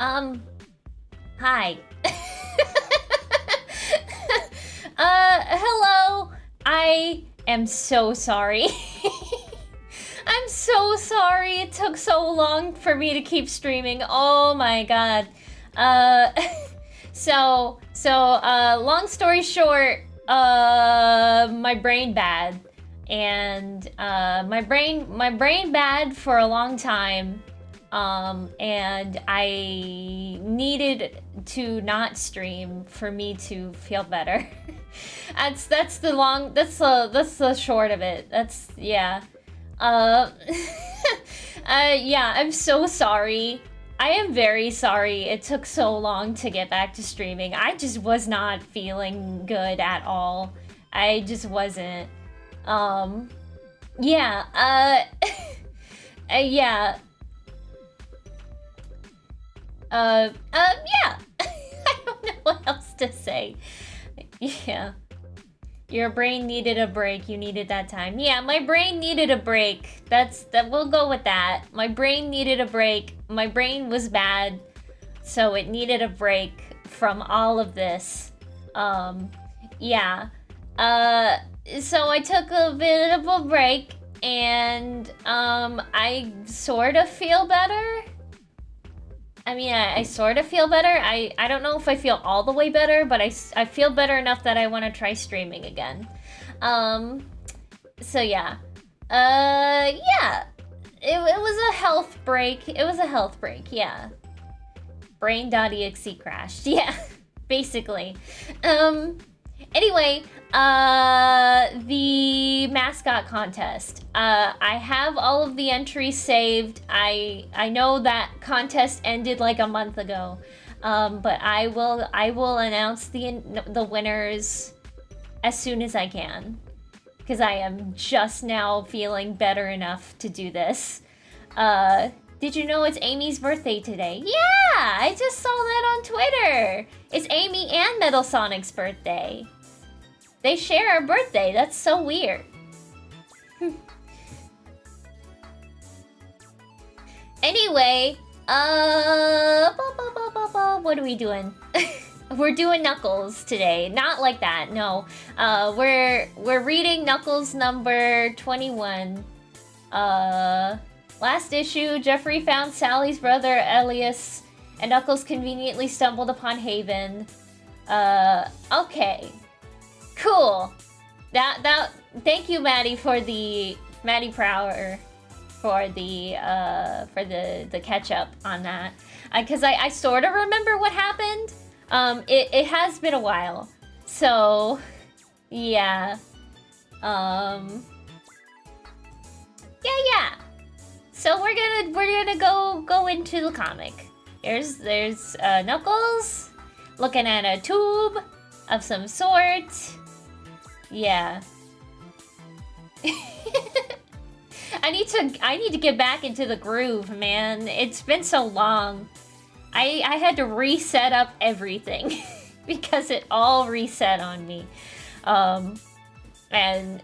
Hi. Hello. I am so sorry. I'm so sorry it took so long for me to keep streaming. Oh my god. Long story short, my brain bad. And, my brain bad for a long time. And I needed to not stream for me to feel better. that's the short of it. Yeah. Yeah, I'm so sorry. I am very sorry it took so long to get back to streaming. I just was not feeling good at all. I just wasn't. Yeah, yeah. Yeah. I don't know what else to say. Yeah. Your brain needed a break. You needed that time. Yeah, my brain needed a break. We'll go with that. My brain needed a break. My brain was bad, so it needed a break from all of this. Yeah. So I took a bit of a break, and I sort of feel better. I mean, I sort of feel better. I don't know if I feel all the way better, but I feel better enough that I want to try streaming again. So yeah. Yeah. It was a health break. It was a health break, yeah. Brain.exe crashed. Yeah, basically. Anyway, the mascot contest. I have all of the entries saved. I know that contest ended like a month ago, but I will announce the winners as soon as I can, because I am just now feeling better enough to do this. Did you know it's Amy's birthday today? Yeah, I just saw that on Twitter. It's Amy and Metal Sonic's birthday. They share a birthday. That's so weird. Anyway, what are we doing? We're doing Knuckles today. Not like that, no. We're reading Knuckles number 21. Last issue, Jeffrey found Sally's brother Elias, and Knuckles conveniently stumbled upon Haven. Okay. Cool. Thank you, Maddie, for the Maddie Prower for the catch up on that, because I sort of remember what happened. It has been a while, so yeah. Yeah. So we're gonna go into the comic. There's Knuckles looking at a tube of some sort. Yeah. I need to get back into the groove, man. It's been so long. I had to reset up everything because it all reset on me. And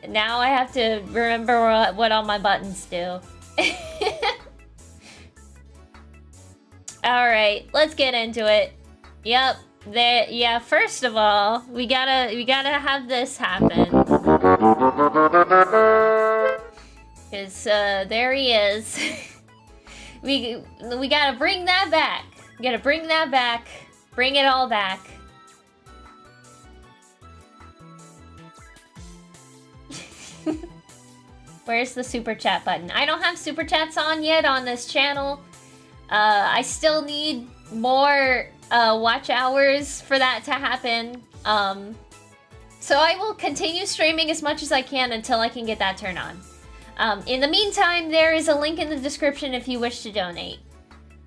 now I have to remember what all my buttons do. All right, let's get into it. Yep. Yeah, first of all, we gotta have this happen. Cause there he is. we gotta bring that back. We gotta bring that back. Bring it all back. Where's the super chat button? I don't have super chats on yet on this channel. I still need more watch hours for that to happen. So I will continue streaming as much as I can until I can get that turned on. In the meantime, there is a link in the description if you wish to donate.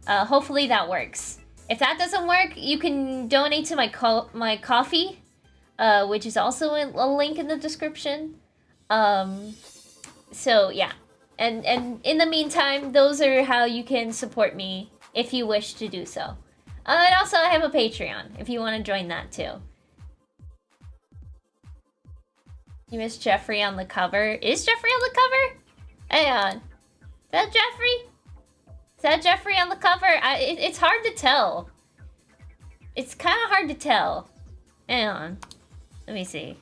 Hopefully that works. If that doesn't work, you can donate to my coffee, which is also a link in the description. So yeah. And in the meantime, those are how you can support me if you wish to do so. And also, I have a Patreon if you want to join that too. You missed Jeffrey on the cover. Is Jeffrey on the cover? Hang on. Is that Jeffrey? Is that Jeffrey on the cover? It's hard to tell. It's kind of hard to tell. Hang on. Let me see.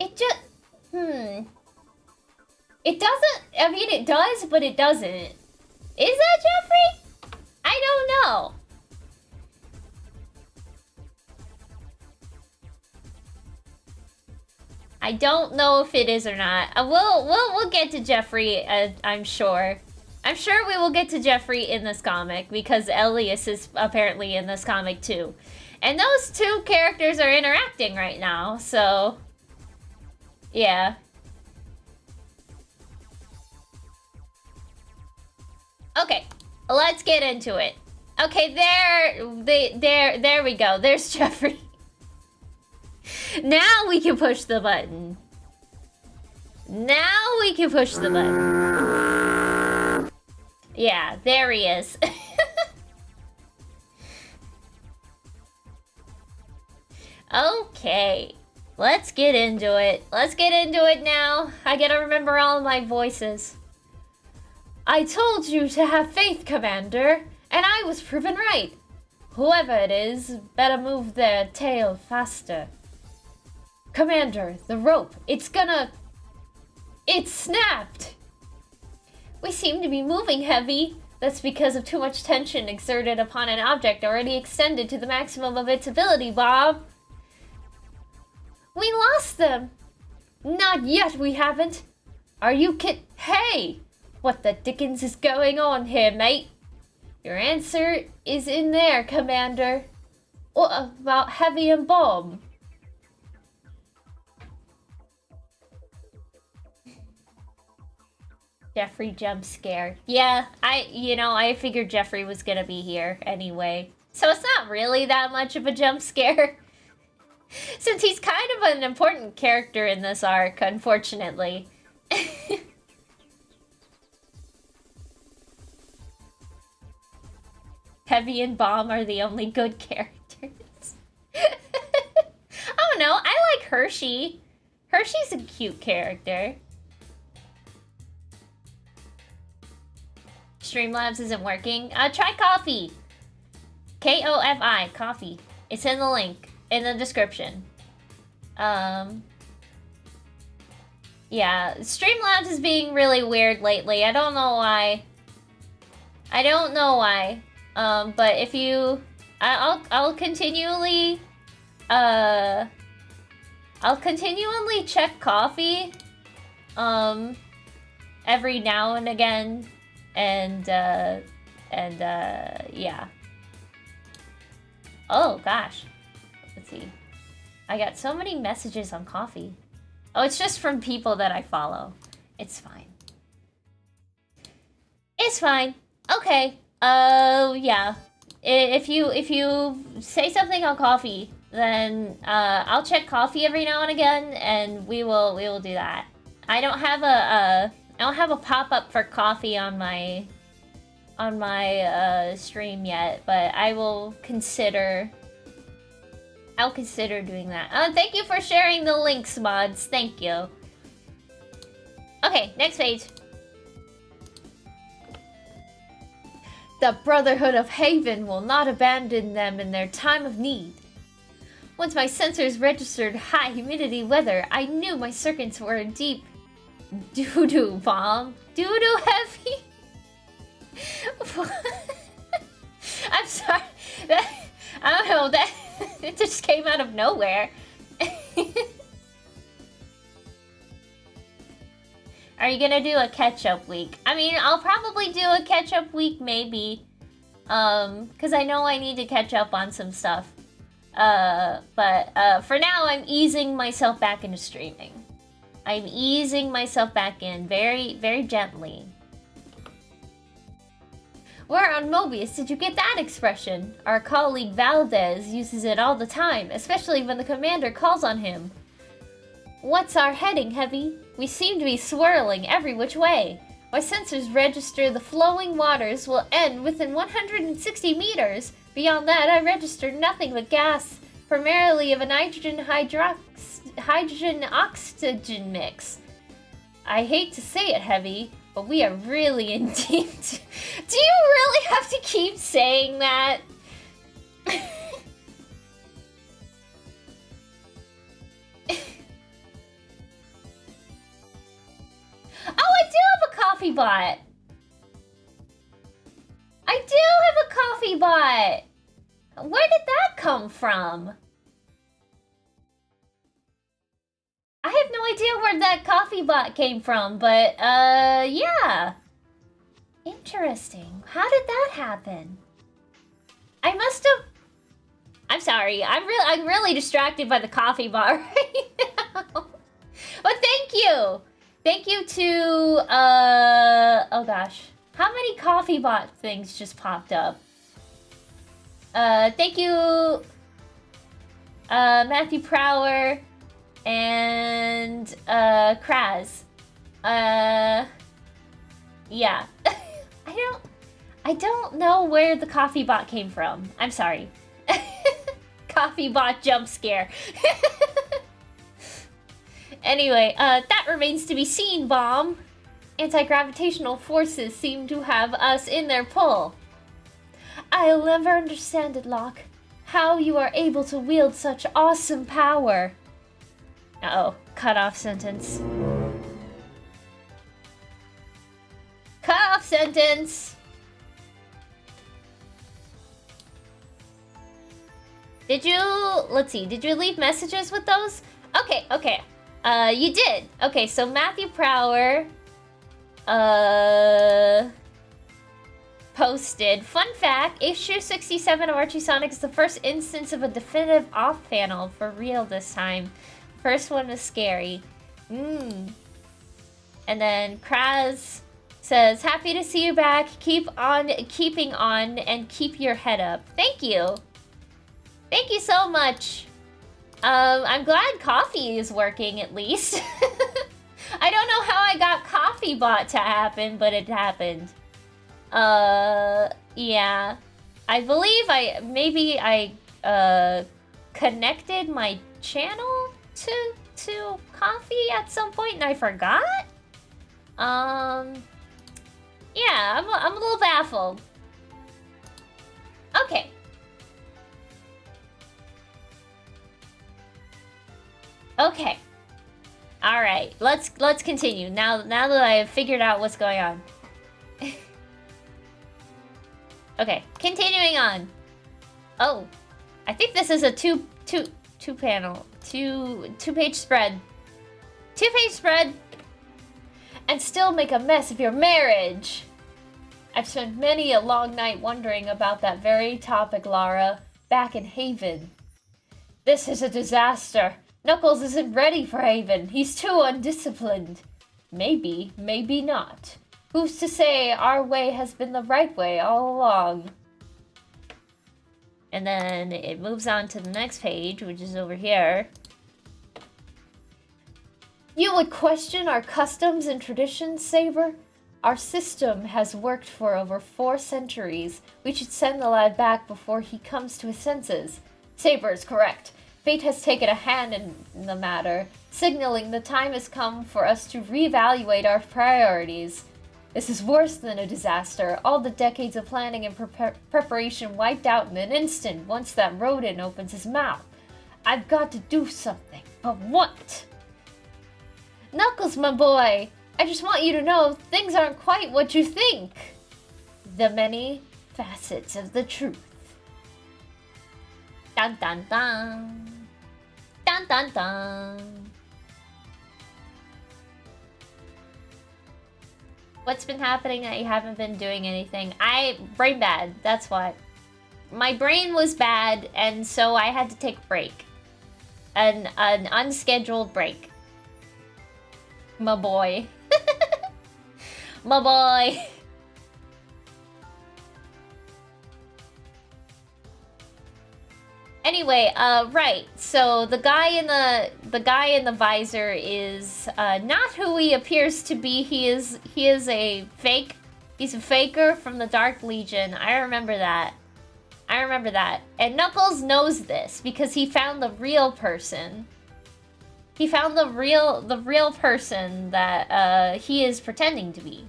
It just... It doesn't... I mean, it does, but it doesn't. Is that Jeffrey? I don't know. I don't know if it is or not. We'll get to Jeffrey, I'm sure. I'm sure we will get to Jeffrey in this comic, because Elias is apparently in this comic too. And those two characters are interacting right now, so... yeah. Okay, let's get into it. Okay, there we go. There's Jeffrey. Now we can push the button. Now we can push the button. Yeah, there he is. Okay, let's get into it. Let's get into it now. I gotta remember all of my voices. I told you to have faith, Commander, and I was proven right. Whoever it is, better move their tail faster. Commander, the rope, it's snapped! We seem to be moving heavy. That's because of too much tension exerted upon an object already extended to the maximum of its ability, Bob. We lost them! Not yet, we haven't. Are you Hey! What the dickens is going on here, mate? Your answer is in there, Commander. What about Heavy and Bomb? Jeffrey jump scare. Yeah, I figured Jeffrey was gonna be here anyway. So it's not really that much of a jump scare. Since he's kind of an important character in this arc, unfortunately. Heavy and Bomb are the only good characters. I don't know, I like Hershey. Hershey's a cute character. Streamlabs isn't working. Try coffee. K-O-F-I, coffee. It's in the link, in the description. Yeah, Streamlabs is being really weird lately. I don't know why. But if you... I'll continually... I'll continually check coffee. Every now and again. And yeah. Oh, gosh. Let's see. I got so many messages on coffee. Oh, it's just from people that I follow. It's fine. It's fine. Okay. Yeah. If you say something on coffee, then I'll check coffee every now and again, and we will do that. I don't have a pop-up for coffee on my stream yet, but I'll consider doing that. Thank you for sharing the links, mods. Thank you. Okay, next page. The Brotherhood of Haven will not abandon them in their time of need. Once my sensors registered high humidity weather, I knew my circuits were in deep doo-doo bomb. Doo-doo heavy? I'm sorry. I don't know, it just came out of nowhere. Are you gonna do a catch-up week? I mean, I'll probably do a catch-up week, maybe. Because I know I need to catch up on some stuff. But for now, I'm easing myself back into streaming. I'm easing myself back in very, very gently. Where on Mobius did you get that expression? Our colleague Valdez uses it all the time, especially when the commander calls on him. What's our heading, Heavy? We seem to be swirling every which way. My sensors register the flowing waters will end within 160 meters. Beyond that, I register nothing but gas, primarily of a nitrogen oxygen mix. I hate to say it, Heavy, but we are really in deep. Do you really have to keep saying that? Oh, I do have a coffee bot. I do have a coffee bot. Where did that come from? I have no idea where that coffee bot came from, but, yeah. Interesting. How did that happen? I must have... I'm sorry. I'm really distracted by the coffee bot right now. But thank you. Thank you to, oh gosh. How many coffee bot things just popped up? Thank you, Matthew Prower and, Kraz. Yeah. I don't know where the coffee bot came from. I'm sorry. Coffee bot jump scare. Anyway, that remains to be seen, Bomb. Anti-gravitational forces seem to have us in their pull. I'll never understand it, Locke. How you are able to wield such awesome power. Uh-oh. Cut off sentence. Cut off sentence! Did you... Let's see. Did you leave messages with those? Okay, okay. You did. Okay, so Matthew Prower... posted. Fun fact, issue 67 of Archie Sonic is the first instance of a definitive off panel for real this time. First one was scary. And then Kraz says, happy to see you back. Keep on keeping on and keep your head up. Thank you. Thank you so much. I'm glad coffee is working at least. I don't know how I got Coffee Bot to happen, but it happened. Yeah. I believe I connected my channel to Coffee at some point and I forgot? Yeah, I'm a little baffled. Okay. Okay. All right. Let's continue. Now that I have figured out what's going on. Okay, continuing on. Oh, I think this is a two page spread. 2-page spread. And still make a mess of your marriage. I've spent many a long night wondering about that very topic, Lara, back in Haven. This is a disaster. Knuckles isn't ready for Haven. He's too undisciplined. Maybe, maybe not. Who's to say our way has been the right way all along? And then it moves on to the next page, which is over here. You would question our customs and traditions, Saber? Our system has worked for over 4 centuries. We should send the lad back before he comes to his senses. Saber is correct. Fate has taken a hand in the matter, signaling the time has come for us to reevaluate our priorities. This is worse than a disaster. All the decades of planning and preparation wiped out in an instant once that rodent opens his mouth. I've got to do something. But what? Knuckles, my boy, I just want you to know things aren't quite what you think. The many facets of the truth. Dun dun dun. Dun dun dun. What's been happening? I haven't been doing anything. Brain bad, that's what. My brain was bad, and so I had to take a break. An unscheduled break. My boy. My boy. Anyway, right. So the guy in the visor is not who he appears to be. He is a fake. He's a faker from the Dark Legion. I remember that. I remember that. And Knuckles knows this because he found the real person. He found the real person that he is pretending to be.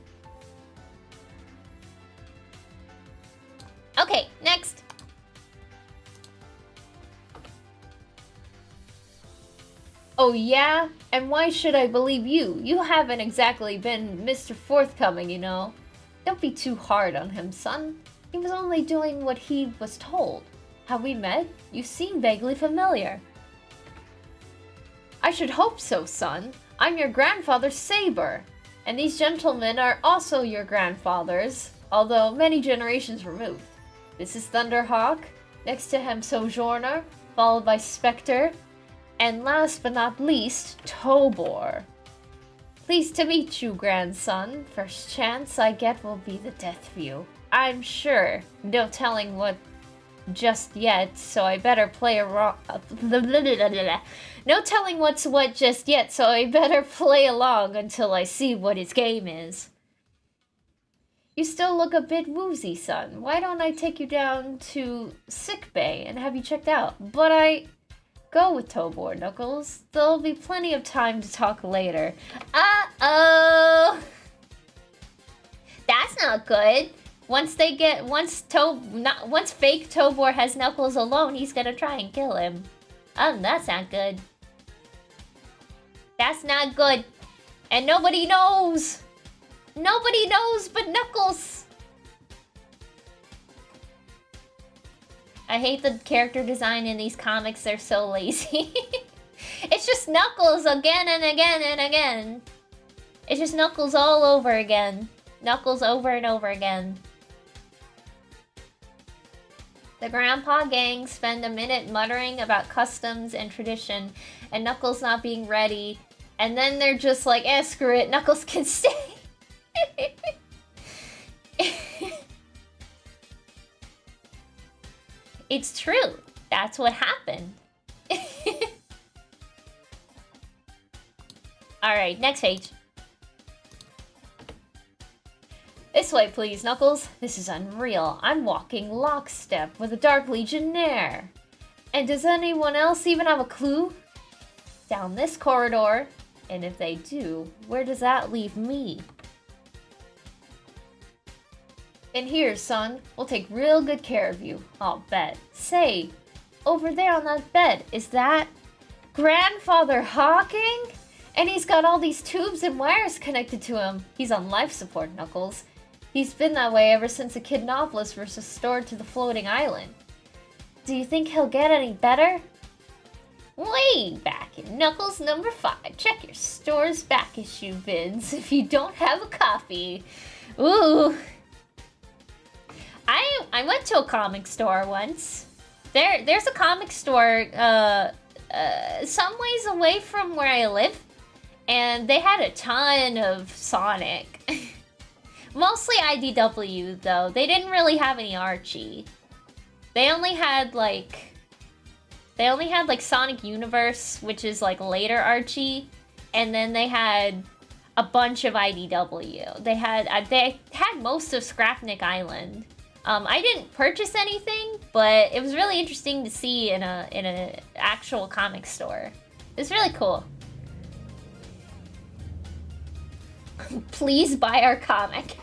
Okay, next. Oh yeah? And why should I believe you? You haven't exactly been Mr. Forthcoming, you know. Don't be too hard on him, son. He was only doing what he was told. Have we met? You seem vaguely familiar. I should hope so, son. I'm your grandfather, Saber. And these gentlemen are also your grandfathers, although many generations removed. This is Thunderhawk, next to him Sojourner, followed by Spectre, and last but not least, Tobor. Pleased to meet you, grandson. First chance I get will be the death view. I'm sure. No telling what just yet, so I better play along. No telling what's what just yet, so I better play along until I see what his game is. You still look a bit woozy, son. Why don't I take you down to sickbay and have you checked out? But I... Go with Tobor, Knuckles. There'll be plenty of time to talk later. Uh-oh! That's not good. Once fake Tobor has Knuckles alone, he's gonna try and kill him. That's not good. That's not good. And nobody knows! Nobody knows but Knuckles! I hate the character design in these comics, they're so lazy. It's just Knuckles again and again and again. It's just Knuckles all over again. Knuckles over and over again. The Grandpa gang spend a minute muttering about customs and tradition, and Knuckles not being ready, and then they're just like, screw it, Knuckles can stay. It's true. That's what happened. Alright, next page. This way, please, Knuckles. This is unreal. I'm walking lockstep with a Dark Legionnaire. And does anyone else even have a clue? Down this corridor. And if they do, where does that leave me? And here, son, we'll take real good care of you. I'll bet. Say, over there on that bed, is that Grandfather Hawking? And he's got all these tubes and wires connected to him. He's on life support, Knuckles. He's been that way ever since the Kidnopolis was restored to the floating island. Do you think he'll get any better? Way back in Knuckles number 5, check your store's back issue bids if you don't have a copy. Ooh. I went to a comic store once. There's a comic store some ways away from where I live, and they had a ton of Sonic. Mostly IDW though. They didn't really have any Archie. They only had like Sonic Universe, which is like later Archie, and then they had a bunch of IDW. They had most of Scrapnik Island. I didn't purchase anything, but it was really interesting to see in an actual comic store. It's really cool. Please buy our comic.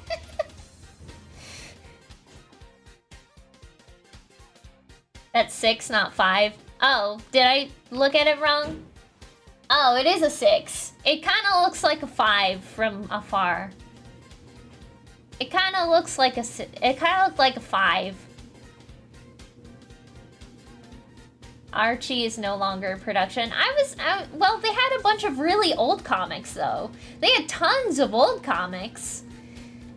That's 6, not 5. Oh, did I look at it wrong? Oh, it is a 6. It kind of looks like a 5 from afar. It kind of looks like a 5. Archie is no longer in production. Well, they had a bunch of really old comics though. They had tons of old comics.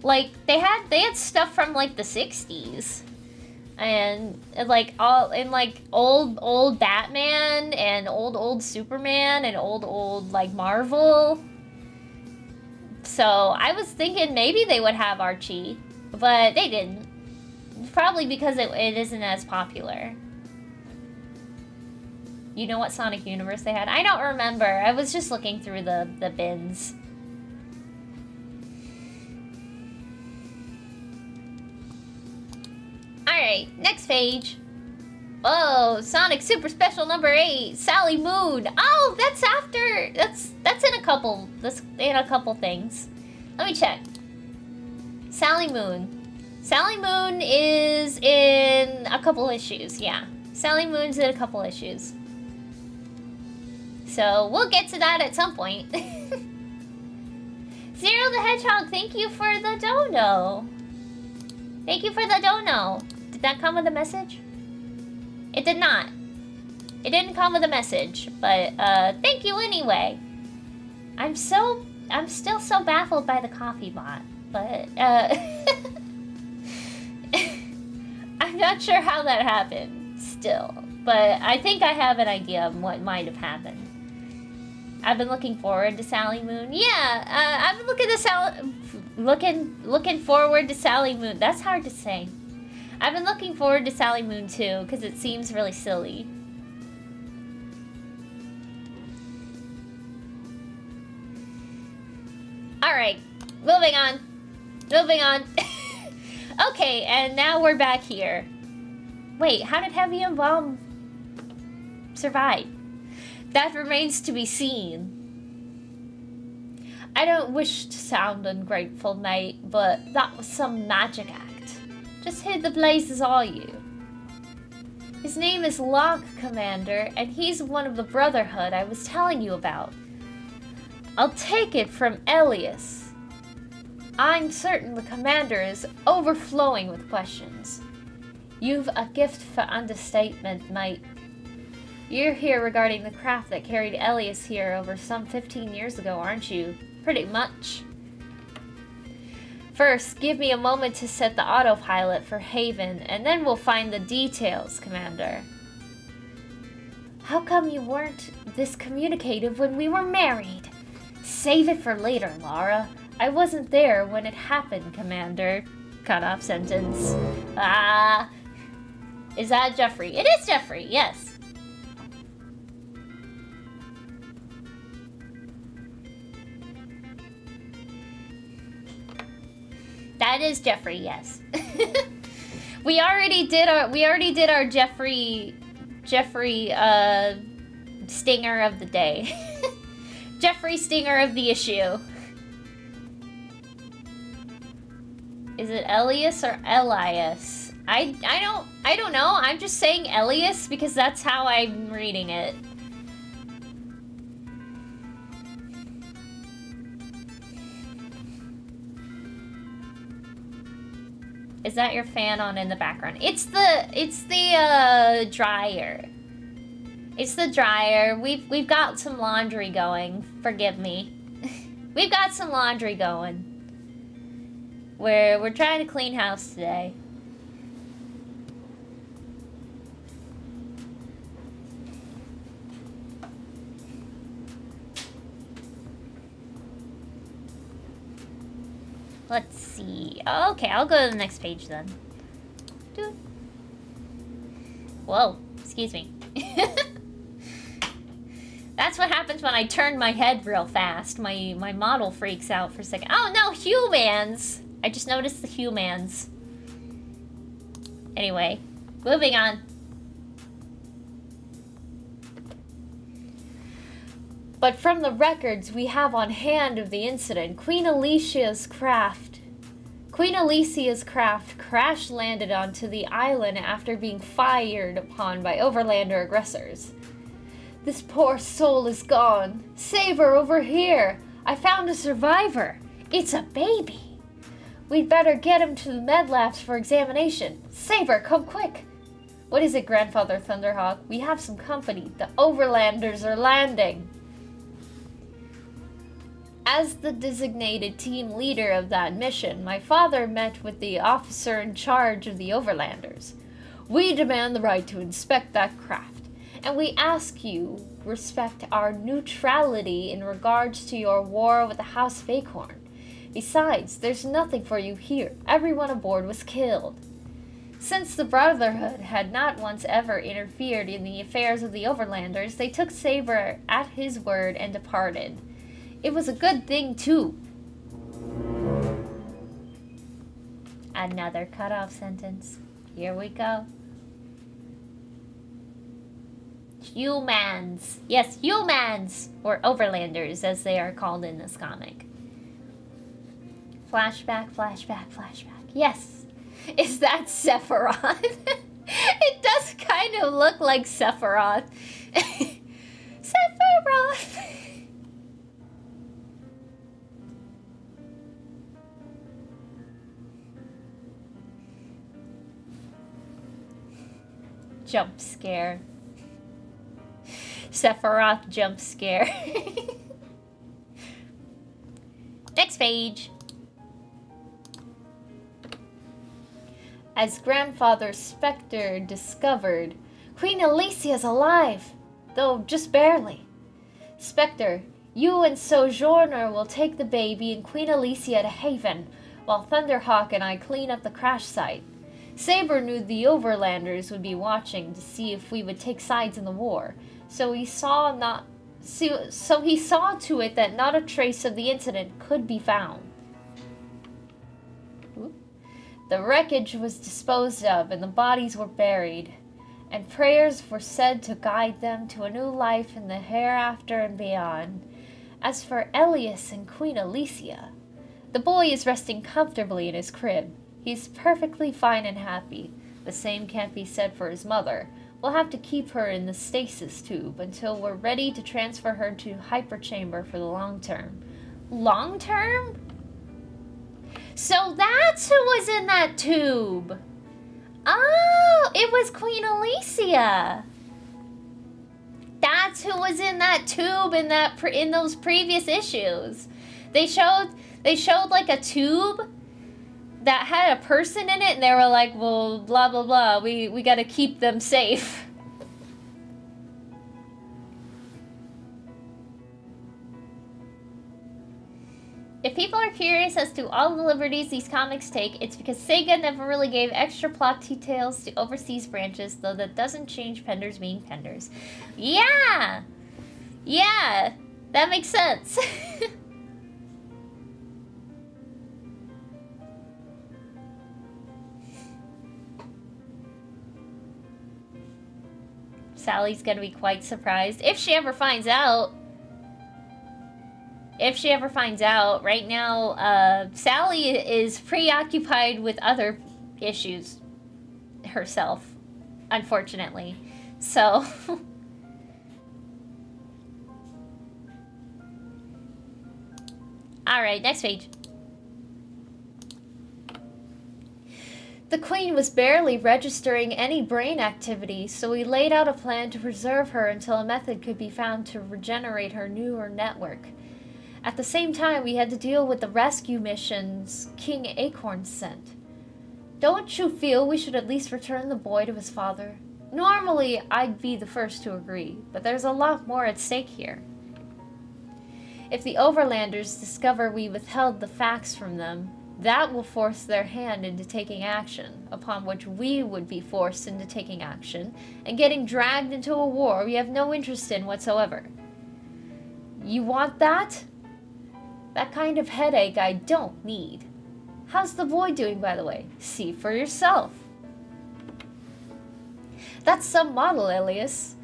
Like they had stuff from like the 60s. And like old Batman and old Superman and old like Marvel. So I was thinking maybe they would have Archie, but they didn't. Probably because it isn't as popular. You know what Sonic Universe they had? I don't remember. I was just looking through the bins. Alright, next page. Oh, Sonic Super Special number 8, Sally Moon. Oh, that's after. That's in a couple. That's in a couple things. Let me check. Sally Moon. Sally Moon is in a couple issues. Yeah, Sally Moon's in a couple issues. So we'll get to that at some point. Zero the Hedgehog, thank you for the dono. Thank you for the dono. Did that come with a message? It did not. It didn't come with a message, but thank you anyway. I'm still so baffled by the coffee bot, but I'm not sure how that happened still, but I think I have an idea of what might have happened. I've been looking forward to Sally Moon. Yeah, I've been looking forward to Sally Moon. That's hard to say. I've been looking forward to Sally Moon too, because it seems really silly. Alright, moving on. Moving on. Okay, and now we're back here. Wait, how did Heavy and Bomb survive? That remains to be seen. I don't wish to sound ungrateful, mate, but that was some magic act. Just hid the blazes, all you. His name is Locke, Commander, and he's one of the Brotherhood I was telling you about. I'll take it from Elias. I'm certain the Commander is overflowing with questions. You've a gift for understatement, mate. You're here regarding the craft that carried Elias here over some 15 years ago, aren't you? Pretty much. First, give me a moment to set the autopilot for Haven, and then we'll find the details, Commander. How come you weren't this communicative when we were married? Save it for later, Lara. I wasn't there when it happened, Commander. Cut off sentence. Ah. Is that Jeffrey? It is Jeffrey, yes. That is Jeffrey, yes. we already did our Jeffrey stinger of the day. Jeffrey stinger of the issue. Is it Elias or Elias? I don't know. I'm just saying Elias because that's how I'm reading it. Is that your fan on in the background? It's the dryer. It's the dryer. We've got some laundry going. Forgive me. We've got some laundry going. We're trying to clean house today. Let's see. Okay, I'll go to the next page then. Whoa, excuse me. That's what happens when I turn my head real fast. My model freaks out for a second. Oh no, humans! I just noticed the humans. Anyway, moving on. But from the records we have on hand of the incident, Queen Alicia's craft crash-landed onto the island after being fired upon by Overlander aggressors. This poor soul is gone. Saber, over here! I found a survivor. It's a baby. We'd better get him to the med labs for examination. Saber, come quick! What is it, Grandfather Thunderhawk? We have some company. The Overlanders are landing. As the designated team leader of that mission, my father met with the officer in charge of the Overlanders. We demand the right to inspect that craft, and we ask you respect our neutrality in regards to your war with the House of Acorn. Besides, there's nothing for you here. Everyone aboard was killed. Since the Brotherhood had not once ever interfered in the affairs of the Overlanders, they took Saber at his word and departed. It was a good thing, too. Another cut-off sentence. Here we go. Humans. Yes, humans! Or overlanders, as they are called in this comic. Flashback, flashback, flashback. Yes. Is that Sephiroth? It does kind of look like Sephiroth. Sephiroth! Jump scare. Sephiroth jump scare. Next page. As Grandfather Spectre discovered, Queen Alicia's alive, though just barely. Spectre, you and Sojourner will take the baby and Queen Alicia to Haven, while Thunderhawk and I clean up the crash site. Saber knew the Overlanders would be watching to see if we would take sides in the war, so he saw to it that not a trace of the incident could be found. The wreckage was disposed of and the bodies were buried, and prayers were said to guide them to a new life in the hereafter and beyond. As for Elias and Queen Alicia, the boy is resting comfortably in his crib. He's perfectly fine and happy. The same can't be said for his mother. We'll have to keep her in the stasis tube until we're ready to transfer her to hyperchamber for the long term. Long term? So that's who was in that tube. Oh, it was Queen Alicia. That's who was in that tube in those previous issues. They showed like a tube that had a person in it, and they were like, well, blah, blah, blah, we gotta keep them safe. If people are curious as to all the liberties these comics take, it's because Sega never really gave extra plot details to overseas branches, though that doesn't change Penders being Penders. Yeah! Yeah! That makes sense. Sally's gonna be quite surprised if she ever finds out. If she ever finds out. Right now, Sally is preoccupied with other issues herself, unfortunately. So, alright, next page. The Queen was barely registering any brain activity, so we laid out a plan to preserve her until a method could be found to regenerate her neural network. At the same time, we had to deal with the rescue missions King Acorn sent. Don't you feel we should at least return the boy to his father? Normally, I'd be the first to agree, but there's a lot more at stake here. If the Overlanders discover we withheld the facts from them, that will force their hand into taking action, upon which we would be forced into taking action, and getting dragged into a war we have no interest in whatsoever. You want that? That kind of headache I don't need. How's the boy doing, by the way? See for yourself. That's some model, Elias.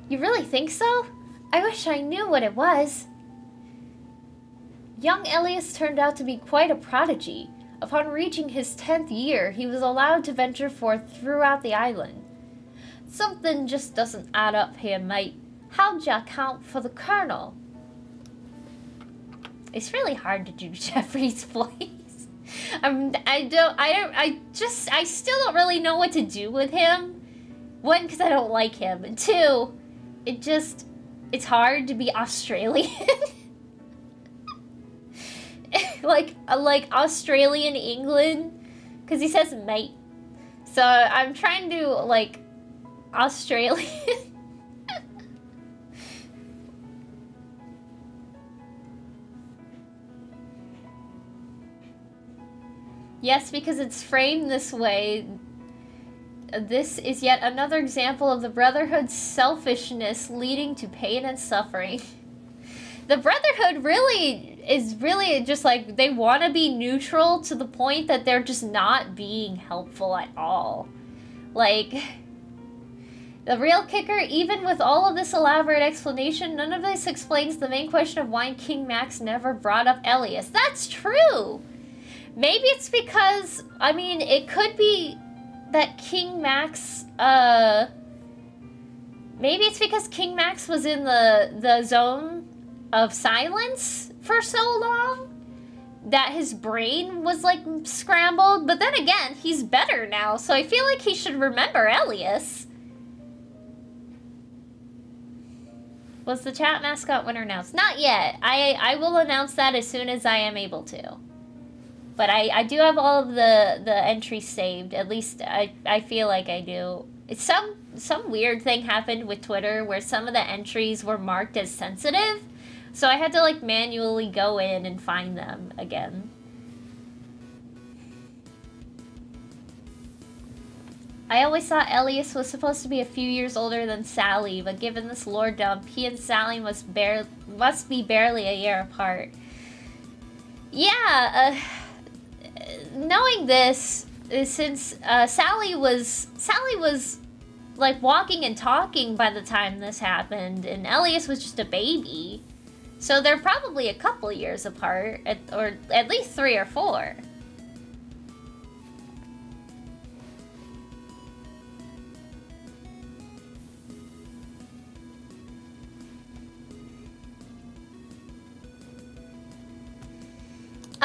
You really think so? I wish I knew what it was. Young Elias turned out to be quite a prodigy. Upon reaching his 10th year, he was allowed to venture forth throughout the island. Something just doesn't add up here, mate. How'd you account for the Colonel? It's really hard to do Jeffrey's voice. I still don't really know what to do with him. One, because I don't like him, and two, it's hard to be Australian. like Australian England, because he says mate. So I'm trying to like Australian. Yes, because it's framed this way. This is yet another example of the Brotherhood's selfishness leading to pain and suffering. The Brotherhood is really just like, they want to be neutral to the point that they're just not being helpful at all. Like, The real kicker, even with all of this elaborate explanation, none of this explains the main question of why King Max never brought up Elias. That's true! Maybe it's because, I mean, it could be that King Max, maybe it's because King Max was in the zone of silence for so long that his brain was, like, scrambled. But then again, he's better now, so I feel like he should remember Elias. Was the chat mascot winner announced? Not yet. I will announce that as soon as I am able to. But I do have all of the entries saved. At least I feel like I do. It's some weird thing happened with Twitter where some of the entries were marked as sensitive. So I had to like manually go in and find them again. I always thought Elias was supposed to be a few years older than Sally, but given this lore dump, he and Sally must be barely a year apart. Yeah, knowing this, since Sally was like walking and talking by the time this happened, and Elias was just a baby, so they're probably a couple years apart, or at least 3 or 4.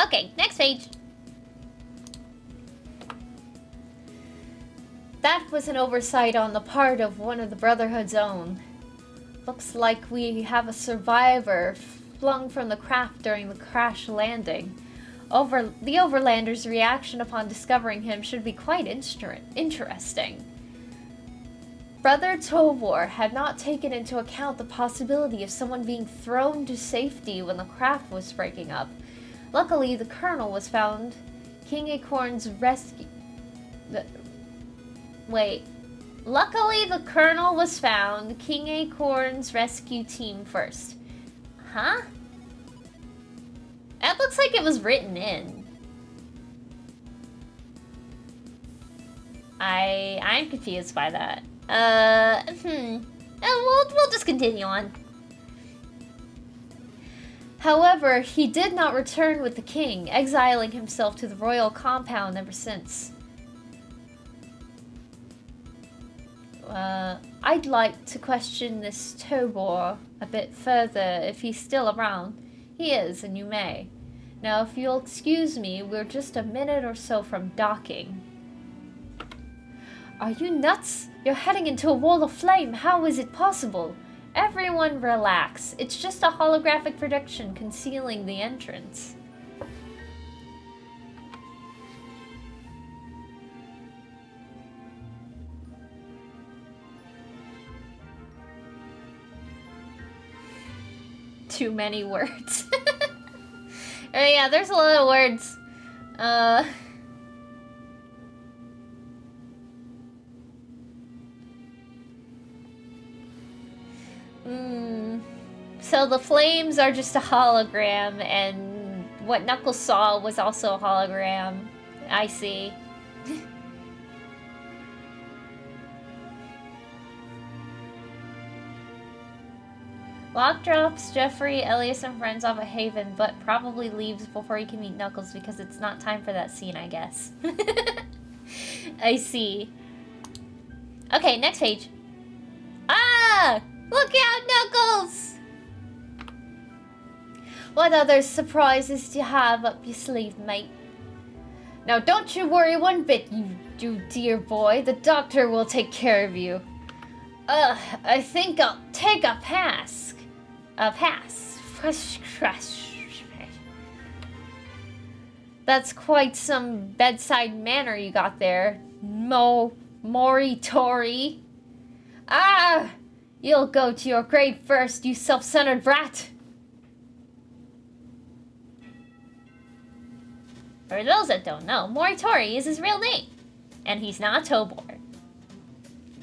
Okay, next page. That was an oversight on the part of one of the Brotherhood's own. Looks like we have a survivor flung from the craft during the crash landing. The Overlander's reaction upon discovering him should be quite interesting. Brother Tovor had not taken into account the possibility of someone being thrown to safety when the craft was breaking up. Luckily, the Colonel was found. King Acorn's rescue... Luckily, the Colonel was found. King Acorn's rescue team first. Huh? That looks like it was written in. I'm confused by that. We'll just continue on. However, he did not return with the king, exiling himself to the royal compound ever since. I'd like to question this Tobor a bit further if he's still around. He is, and you may. Now, if you'll excuse me, we're just a minute or so from docking. Are you nuts? You're heading into a wall of flame. How is it possible? Everyone relax. It's just a holographic projection concealing the entrance. Too many words. Oh yeah, there's a lot of words. So the flames are just a hologram, and what Knuckles saw was also a hologram. I see. Locke drops Jeffrey, Elias, and friends off at Haven, but probably leaves before he can meet Knuckles because it's not time for that scene, I guess. I see. Okay, next page. Ah! Look out, Knuckles! What other surprises do you have up your sleeve, mate? Now, don't you worry one bit, you dear boy. The doctor will take care of you. I think I'll take a pass. A pass. That's quite some bedside manner you got there, Moritori. Ah! You'll go to your grave first, you self-centered brat! For those that don't know, Moritori is his real name. And he's not Tobor.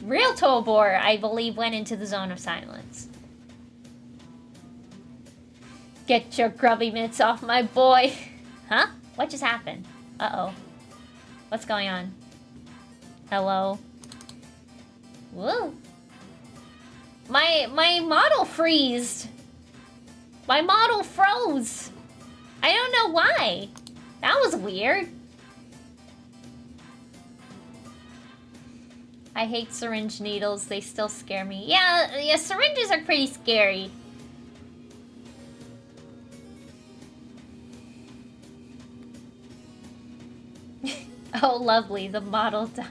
Real Tobor, I believe, went into the Zone of Silence. Get your grubby mitts off my boy! Huh? What just happened? Uh-oh. What's going on? Hello? Whoa. My model freezed. My model froze. I don't know why. That was weird. I hate syringe needles. They still scare me. Yeah, syringes are pretty scary. Oh, lovely. The model died.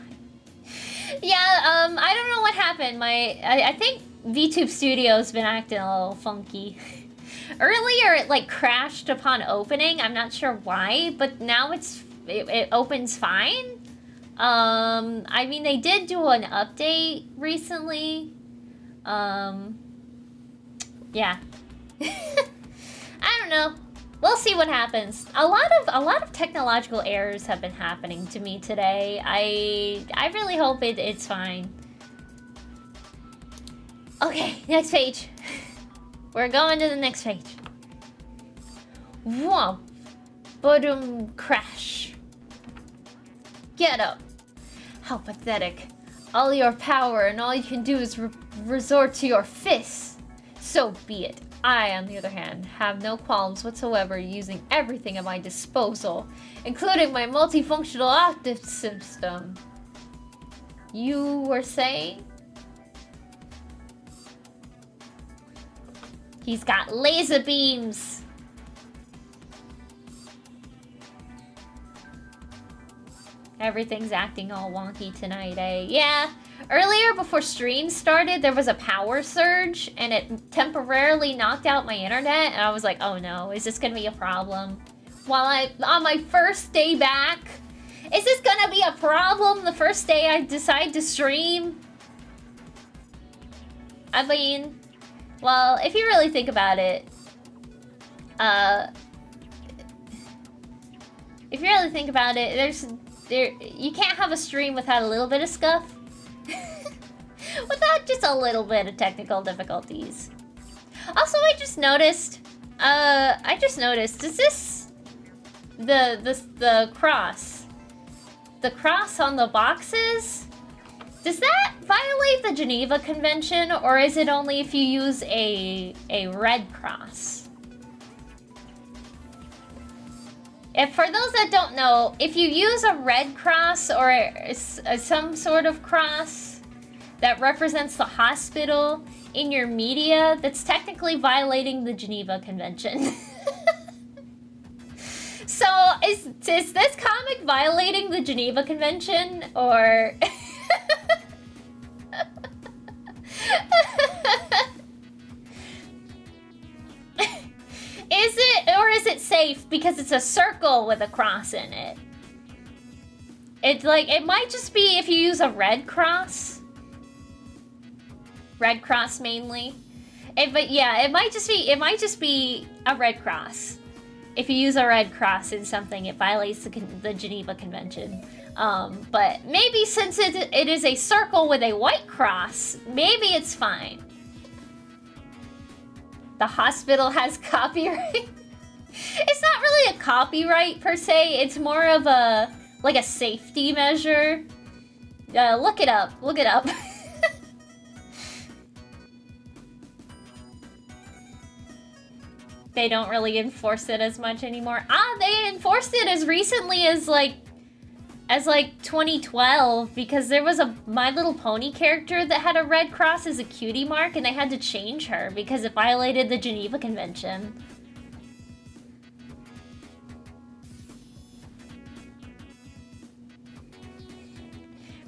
Yeah, I don't know what happened. I think VTube Studio's been acting a little funky. Earlier, it like crashed upon opening. I'm not sure why, but now it opens fine. I mean, they did do an update recently. Yeah. I don't know. We'll see what happens. A lot of technological errors have been happening to me today. I really hope it's fine. Okay, next page. We're going to the next page. Whoa. Boom, crash. Get up. How pathetic. All your power and all you can do is resort to your fists. So be it. I, on the other hand, have no qualms whatsoever using everything at my disposal, including my multifunctional optic system. You were saying? He's got laser beams. Everything's acting all wonky tonight, eh? Yeah. Earlier, before stream started, there was a power surge, and it temporarily knocked out my internet, and I was like, oh no, is this gonna be a problem? On my first day back? Is this gonna be a problem the first day I decide to stream? I mean, well, if you really think about it, you can't have a stream without a little bit of scuff. Without just a little bit of technical difficulties. Also, I just noticed, is this the cross? The cross on the boxes? Does that violate the Geneva Convention, or is it only if you use a red cross? If, for those that don't know, if you use a red cross or some sort of cross that represents the hospital in your media, that's technically violating the Geneva Convention. So, is this comic violating the Geneva Convention, or... Is it safe because it's a circle with a cross in it? It's like, it might just be if you use a red cross. Red cross mainly. But yeah, it might just be a red cross. If you use a red cross in something, it violates the Geneva Convention. But maybe since it is a circle with a white cross, maybe it's fine. The hospital has copyright. It's not really a copyright per se. It's more of a safety measure. Look it up. Look it up. They don't really enforce it as much anymore. They enforced it as recently as like 2012, because there was a My Little Pony character that had a red cross as a cutie mark, and they had to change her because it violated the Geneva Convention.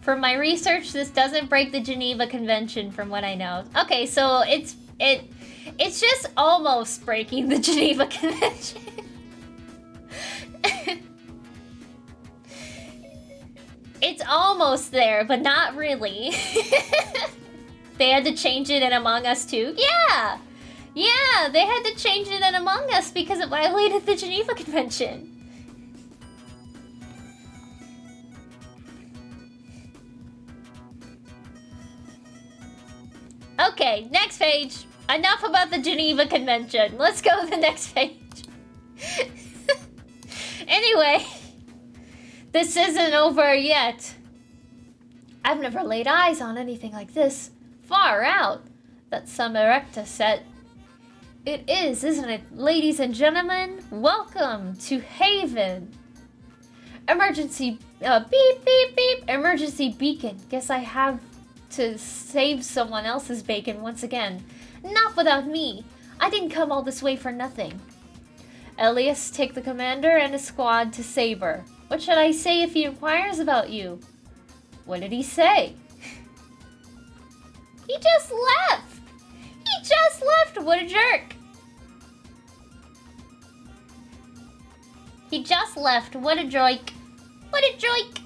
For my research, this doesn't break the Geneva Convention from what I know. Okay, so it's just almost breaking the Geneva Convention. It's almost there, but not really. They had to change it in Among Us too? Yeah! Yeah, they had to change it in Among Us because it violated the Geneva Convention. Okay, next page. Enough about the Geneva Convention. Let's go to the next page. Anyway, this isn't over yet. I've never laid eyes on anything like this. Far out. That's some erecta set. It is, isn't it? Ladies and gentlemen, welcome to Haven. Emergency, beep, beep, beep, emergency beacon. Guess I have to save someone else's bacon once again. Not without me. I didn't come all this way for nothing. Elias, take the commander and his squad to Saber. What should I say if he inquires about you? What did he say? He just left! He just left! What a jerk! He just left. What a joik. What a joik!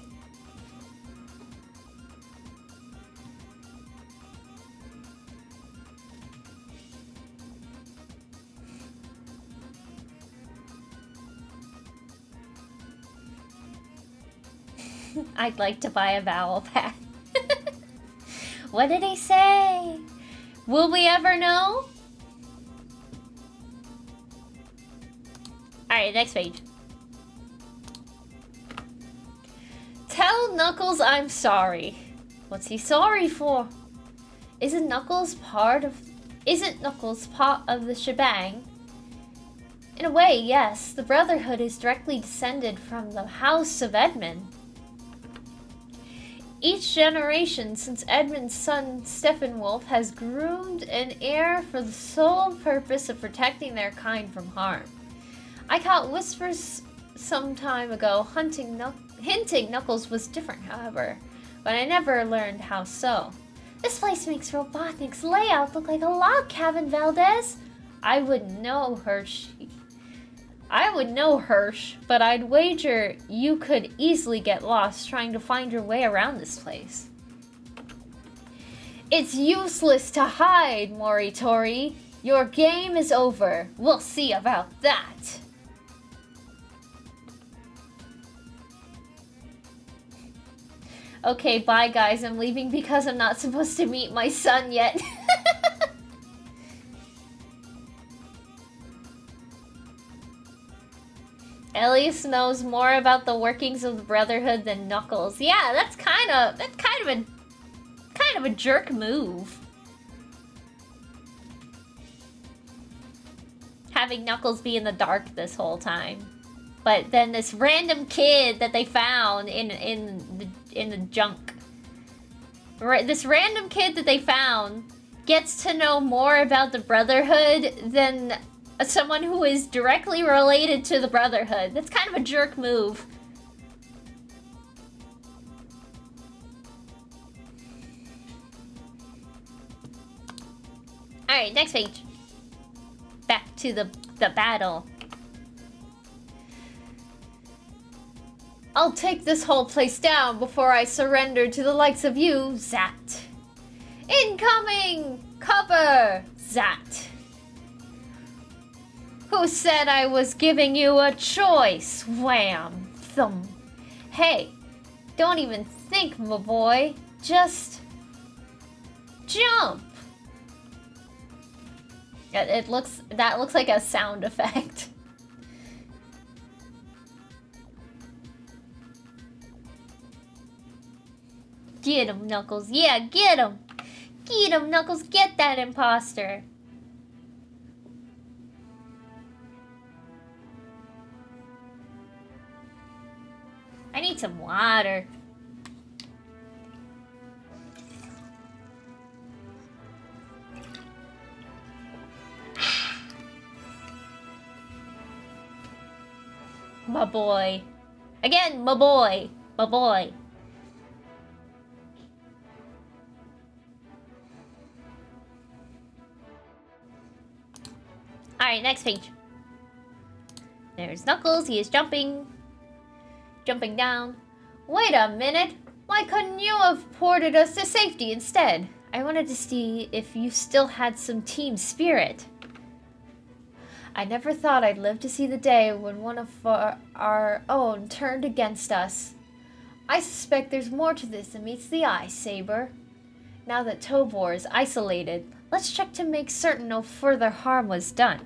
I'd like to buy a vowel pad. What did he say? Will we ever know? Alright, next page. Tell Knuckles I'm sorry. What's he sorry for? Isn't Knuckles part of the shebang? In a way, yes. The Brotherhood is directly descended from the House of Edmund. Each generation since Edmund's son Steppenwolf has groomed an heir for the sole purpose of protecting their kind from harm. I caught whispers some time ago hinting Knuckles was different, however, but I never learned how so. This place makes Robotnik's layout look like a log cabin, Valdez. I wouldn't know, Hirsch, but I'd wager you could easily get lost trying to find your way around this place. It's useless to hide, Moritori. Your game is over. We'll see about that. Okay, bye guys. I'm leaving because I'm not supposed to meet my son yet. Elias knows more about the workings of the Brotherhood than Knuckles. Yeah, that's kind of a jerk move. Having Knuckles be in the dark this whole time. But then this random kid that they found in the junk. This random kid that they found gets to know more about the Brotherhood than someone who is directly related to the Brotherhood. That's kind of a jerk move. Alright, next page. Back to the battle. I'll take this whole place down before I surrender to the likes of you, Zat. Incoming! Cover! Zat. Who said I was giving you a choice? Wham! Thump. Hey, don't even think, my boy. Just jump. That looks like a sound effect. Get him, Knuckles. Yeah, get him. Get him, Knuckles. Get that imposter. I need some water. My boy. Again, my boy. My boy. Alright, next page. There's Knuckles. He is jumping. Jumping down. Wait a minute. Why couldn't you have ported us to safety instead? I wanted to see if you still had some team spirit. I never thought I'd live to see the day when one of our own turned against us. I suspect there's more to this than meets the eye, Saber. Now that Tobor is isolated, let's check to make certain no further harm was done.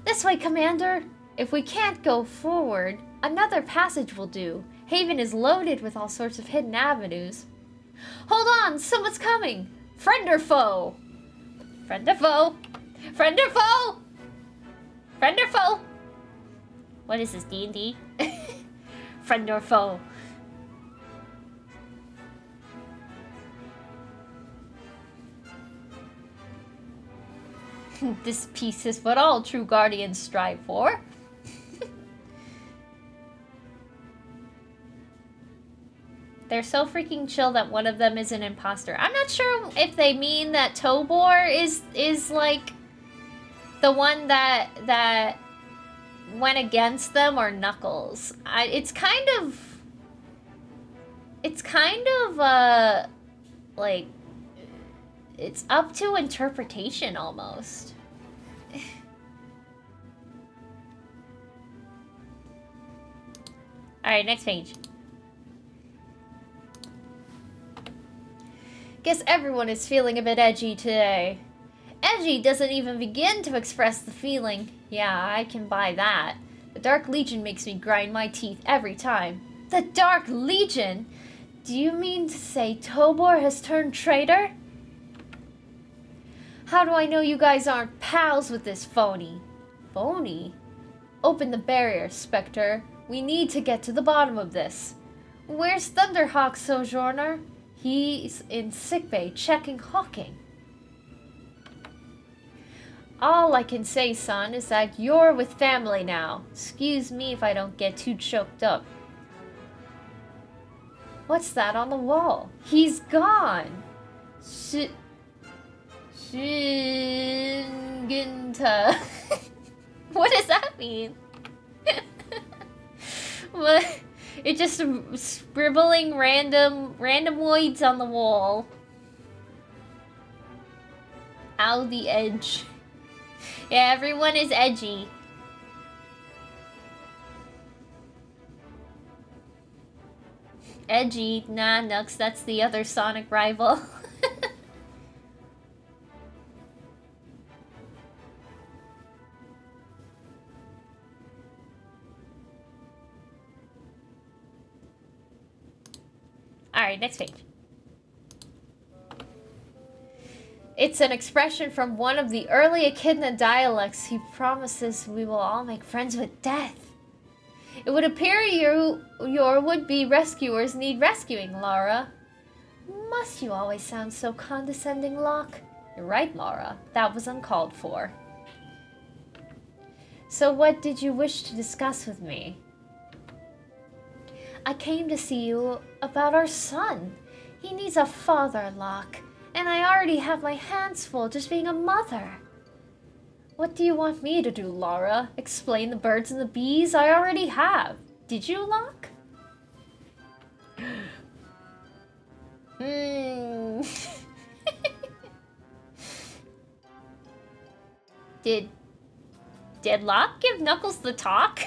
This way, Commander. If we can't go forward, another passage will do. Haven is loaded with all sorts of hidden avenues. Hold on, someone's coming! Friend or foe? Friend or foe? Friend or foe? Friend or foe? What is this, D&D? Friend or foe? This peace is what all true guardians strive for. They're so freaking chill that one of them is an imposter. I'm not sure if they mean that Tobor is like the one that went against them, or Knuckles. It's kind of like, it's up to interpretation almost. Alright, next page. Guess everyone is feeling a bit edgy today. Edgy doesn't even begin to express the feeling. Yeah, I can buy that. The Dark Legion makes me grind my teeth every time. The Dark Legion? Do you mean to say Tobor has turned traitor? How do I know you guys aren't pals with this phony? Phony? Open the barrier, Spectre. We need to get to the bottom of this. Where's Thunderhawk, Sojourner? He's in sickbay checking Hawking. All I can say, son, is that you're with family now. Excuse me if I don't get too choked up. What's that on the wall? He's gone. Shinginta. What does that mean? What? It's just scribbling randomoids on the wall. Ow, the edge. Yeah, everyone is edgy. Edgy? Nah, Nux, that's the other Sonic rival. Alright, next page. It's an expression from one of the early Echidna dialects. He promises we will all make friends with death. It would appear your would-be rescuers need rescuing, Laura. Must you always sound so condescending, Locke? You're right, Laura. That was uncalled for. So what did you wish to discuss with me? I came to see you about our son. He needs a father, Locke. And I already have my hands full just being a mother. What do you want me to do, Laura? Explain the birds and the bees? I already have. Did you, Locke? Did Locke give Knuckles the talk?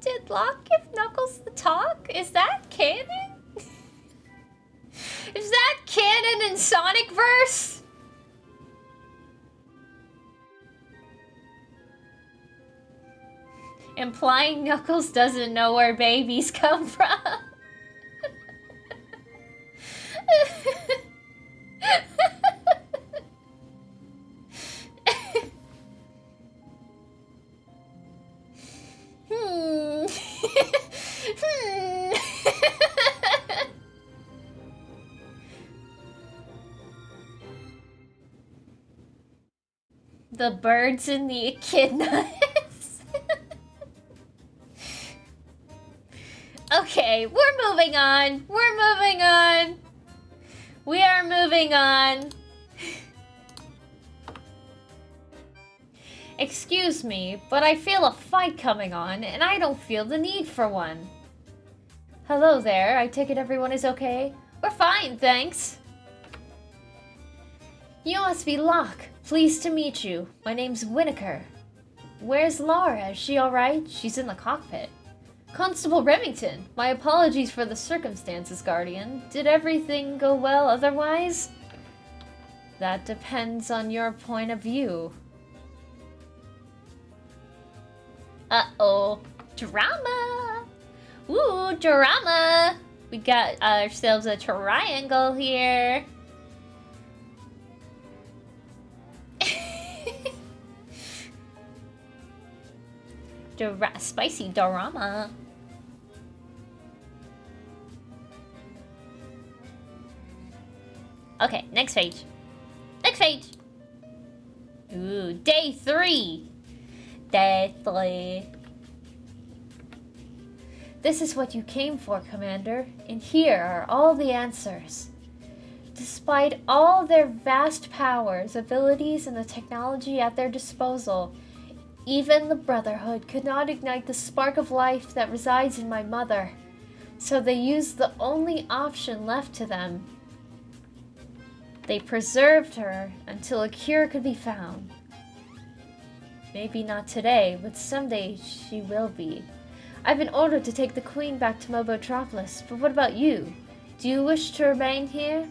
Did Locke give Knuckles the talk? Is that canon? Is that canon in Sonicverse? Implying Knuckles doesn't know where babies come from. The birds and the echidnas. Okay, we're moving on. We're moving on. We are moving on. Excuse me, but I feel a fight coming on, and I don't feel the need for one. Hello there, I take it everyone is okay? We're fine, thanks. You must be Locke. Pleased to meet you. My name's Winokur. Where's Laura? Is she alright? She's in the cockpit. Constable Remington, my apologies for the circumstances, Guardian. Did everything go well otherwise? That depends on your point of view. Uh-oh. Drama! Ooh, drama! We got ourselves a triangle here. Spicy drama. Okay, next page. Next page! Ooh, day 3! Day 3. This is what you came for, Commander, and here are all the answers. Despite all their vast powers, abilities, and the technology at their disposal, even the Brotherhood could not ignite the spark of life that resides in my mother. So they used the only option left to them. They preserved her until a cure could be found. Maybe not today, but someday she will be. I've been ordered to take the Queen back to Mobotropolis, but what about you? Do you wish to remain here?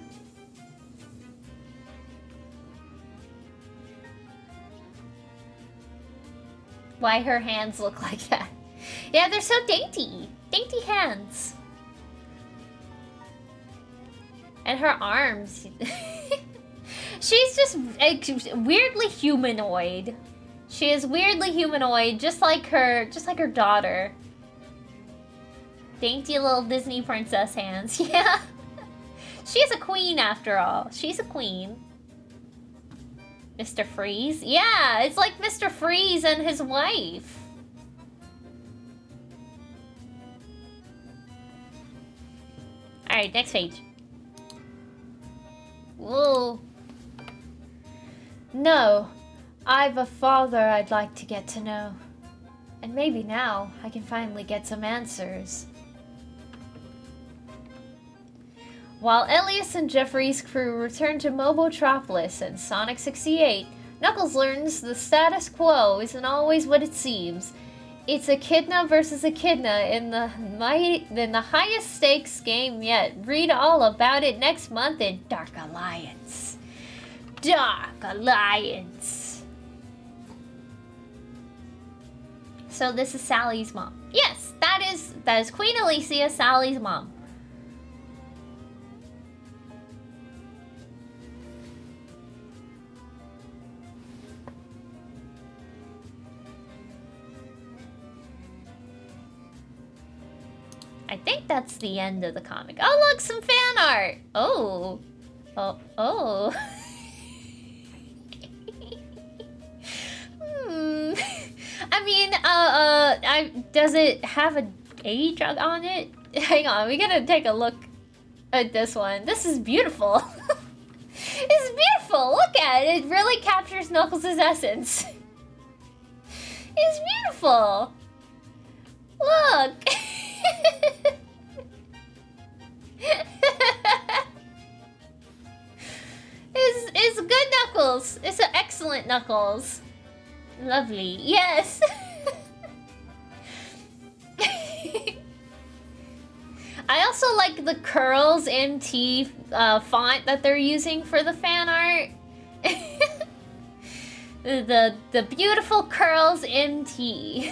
Why her hands look like that? Yeah, they're so dainty. Dainty hands. And her arms. She's just weirdly humanoid. She is weirdly humanoid, just like her daughter. Dainty little Disney princess hands. Yeah. She's a queen after all. She's a queen. Mr. Freeze? Yeah, it's like Mr. Freeze and his wife. Alright, next page. Whoa. No, I've a father I'd like to get to know. And maybe now I can finally get some answers. While Elias and Jeffrey's crew return to Mobotropolis and Sonic 68, Knuckles learns the status quo isn't always what it seems. It's Echidna versus Echidna in the highest stakes game yet. Read all about it next month in Dark Alliance. Dark Alliance. So this is Sally's mom. Yes, that is Queen Alicia, Sally's mom. I think that's the end of the comic. Oh, look, some fan art. Oh. Oh. I mean, does it have an age on it? Hang on, we gotta take a look at this one. This is beautiful. It's beautiful. Look at it. It really captures Knuckles' essence. It's beautiful. Look. It's good Knuckles. It's an excellent Knuckles. Lovely. Yes. I also like the Curls MT font that they're using for the fan art. the beautiful Curls MT.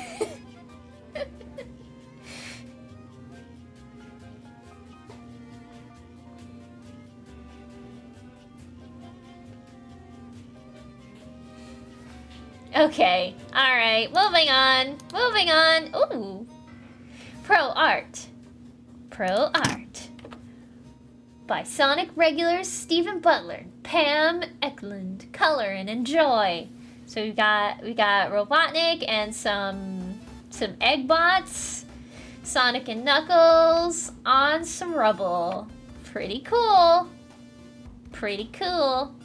Okay, alright, moving on. Ooh. Pro Art. By Sonic regulars Stephen Butler, Pam Eklund. Color and enjoy. So we got Robotnik and some Eggbots. Sonic and Knuckles on some rubble. Pretty cool.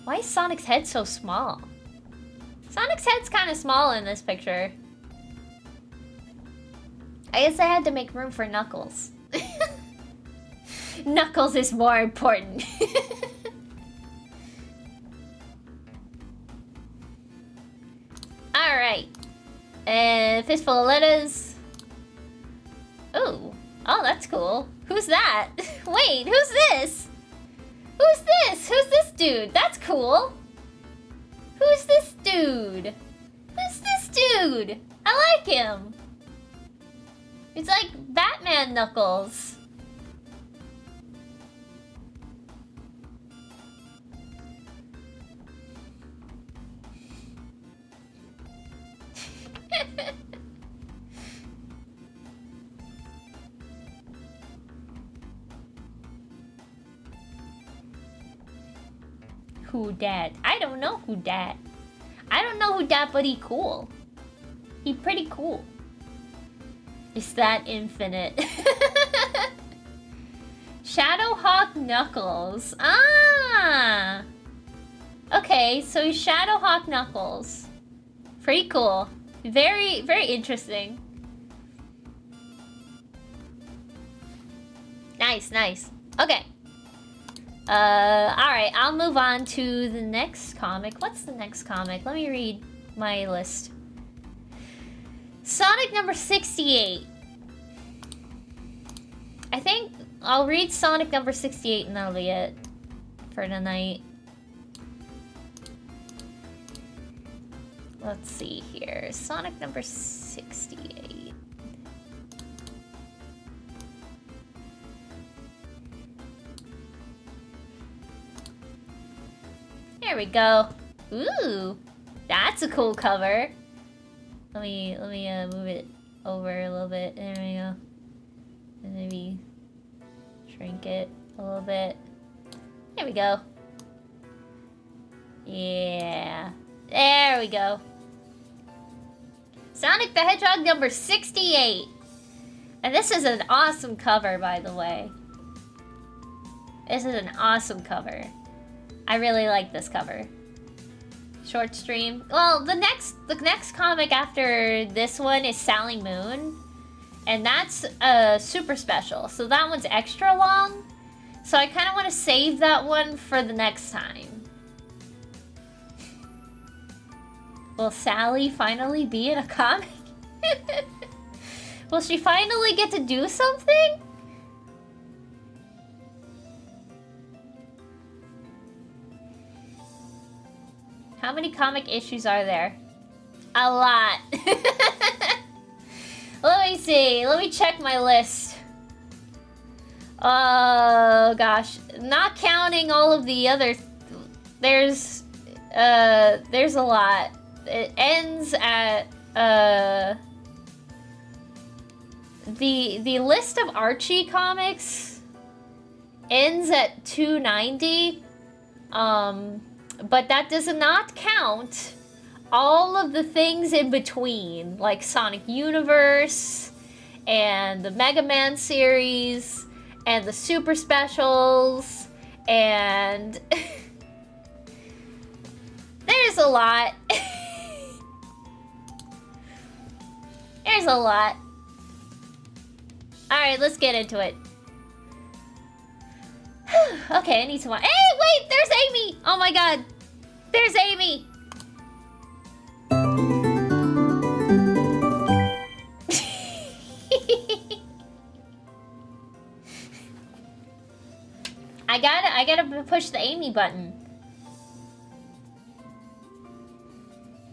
Why is Sonic's head so small? Sonic's head's kind of small in this picture. I guess I had to make room for Knuckles. Knuckles is more important. Alright. Fistful of letters. Oh, that's cool. Who's that? Wait, who's this? Who's this dude? That's cool. Who's this dude? I like him. It's like Batman Knuckles. Who dat? I don't know who dat. I don't know who dat, but he cool. He pretty cool. Is that infinite? Shadowhawk Knuckles. Ah! Okay, so he's Shadowhawk Knuckles. Pretty cool. Very, very interesting. Nice, nice. Okay. Alright, I'll move on to the next comic. What's the next comic? Let me read my list. Sonic number 68. I think I'll read Sonic number 68 and that'll be it for tonight. Let's see here. Sonic number 68. There we go. Ooh, that's a cool cover. Let me move it over a little bit. There we go. And maybe shrink it a little bit. There we go. Yeah. There we go. Sonic the Hedgehog number 68. And this is an awesome cover, by the way. This is an awesome cover. I really like this cover. Short stream. Well, the next comic after this one is Sally Moon. And that's a super special. So that one's extra long. So I kind of want to save that one for the next time. Will Sally finally be in a comic? Will she finally get to do something? How many comic issues are there? A lot. Let me see. Let me check my list. Oh gosh, not counting all of the other. There's a lot. It ends at the list of Archie comics ends at 290. But that does not count all of the things in between, like Sonic Universe, and the Mega Man series, and the Super Specials, and... There's a lot. There's a lot. Alright, let's get into it. Okay, I need to watch. Hey, wait! There's Amy! Oh my god! There's Amy! I gotta push the Amy button.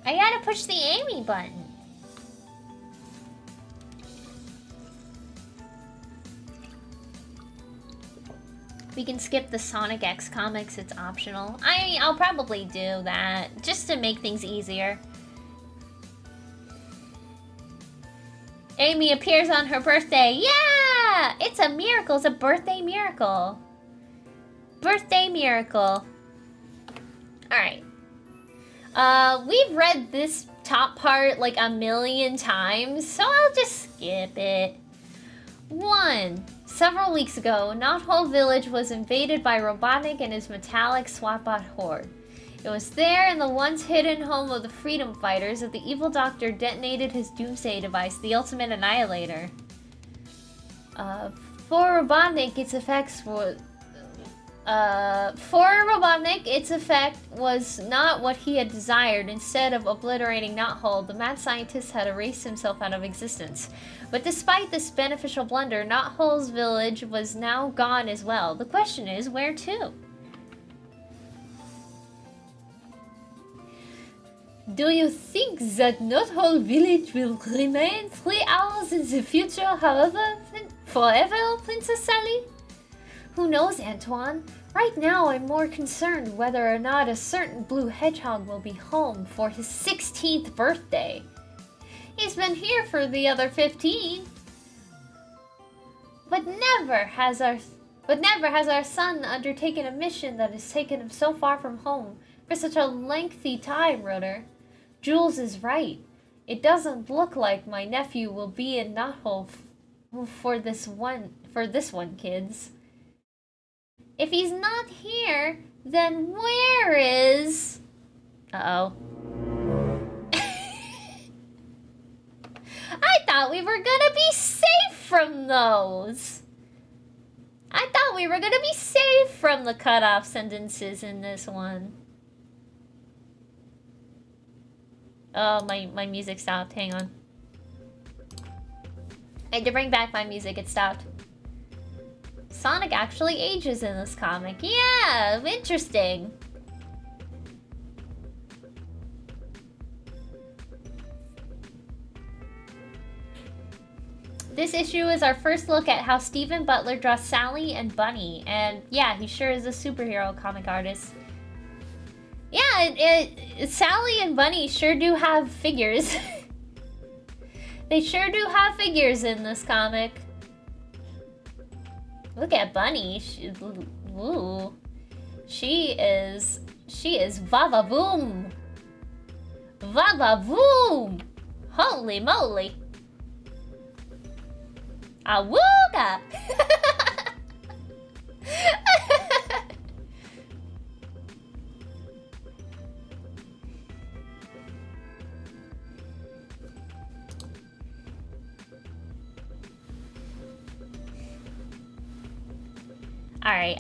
I gotta push the Amy button. We can skip the Sonic X comics, it's optional. I'll probably do that, just to make things easier. Amy appears on her birthday. Yeah! It's a miracle, it's a birthday miracle. Birthday miracle. Alright. We've read this top part like a million times, so I'll just skip it. 1. Several weeks ago, Knothole Village was invaded by Robotnik and his metallic SWATbot horde. It was there in the once hidden home of the Freedom Fighters that the evil doctor detonated his doomsday device, the Ultimate Annihilator. For Robotnik, its effect was not what he had desired. Instead of obliterating Knothole, the mad scientist had erased himself out of existence. But despite this beneficial blunder, Knothole's village was now gone as well. The question is, where to? Do you think that not whole village will remain 3 hours in the future, however, forever, Princess Sally? Who knows, Antoine? Right now, I'm more concerned whether or not a certain blue hedgehog will be home for his 16th birthday. He's been here for the other 15. But never has our son undertaken a mission that has taken him so far from home for such a lengthy time, Rotor. Jules is right. It doesn't look like my nephew will be in Knothole for this one, kids. If he's not here, then where is... Uh-oh. I thought we were gonna be safe from those. I thought we were gonna be safe from the cut-off sentences in this one. Oh, my music stopped. Hang on. I had to bring back my music. It stopped. Sonic actually ages in this comic. Yeah, interesting. This issue is our first look at how Stephen Butler draws Sally and Bunny. And yeah, he sure is a superhero comic artist. Yeah, Sally and Bunny sure do have figures. They sure do have figures in this comic. Look at Bunny. Ooh. She is va-va-boom. Va-va-boom. Holy moly. Awooga.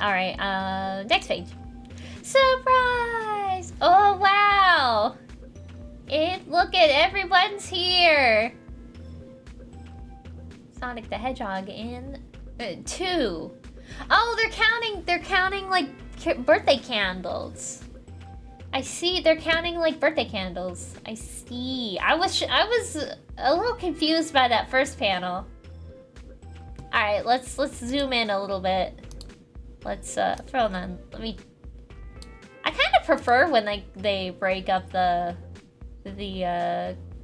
Alright, next page. Surprise! Oh, wow! Look at everyone's here! Sonic the Hedgehog in 2. Oh, they're counting like birthday candles. I see, they're counting like birthday candles. I see. I was a little confused by that first panel. Alright, let's zoom in a little bit. Let's throw them on. I kind of prefer when they break up the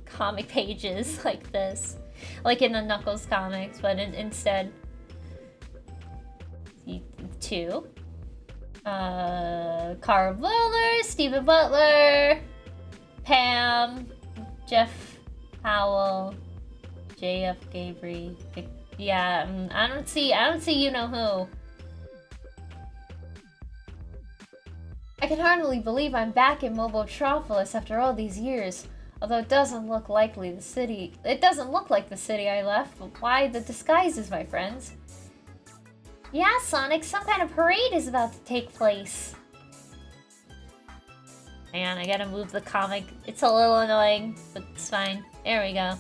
comic pages like this, like in the Knuckles comics, but instead 2. Carl Butler, Stephen Butler, Pam, Jeff Howell, JF Gabry. Yeah, I don't see you know who. I can hardly believe I'm back in Mobotropolis after all these years. Although it doesn't look like the city I left, but why the disguises, my friends? Yeah, Sonic, some kind of parade is about to take place. Hang on, I gotta move the comic. It's a little annoying, but it's fine. There we go.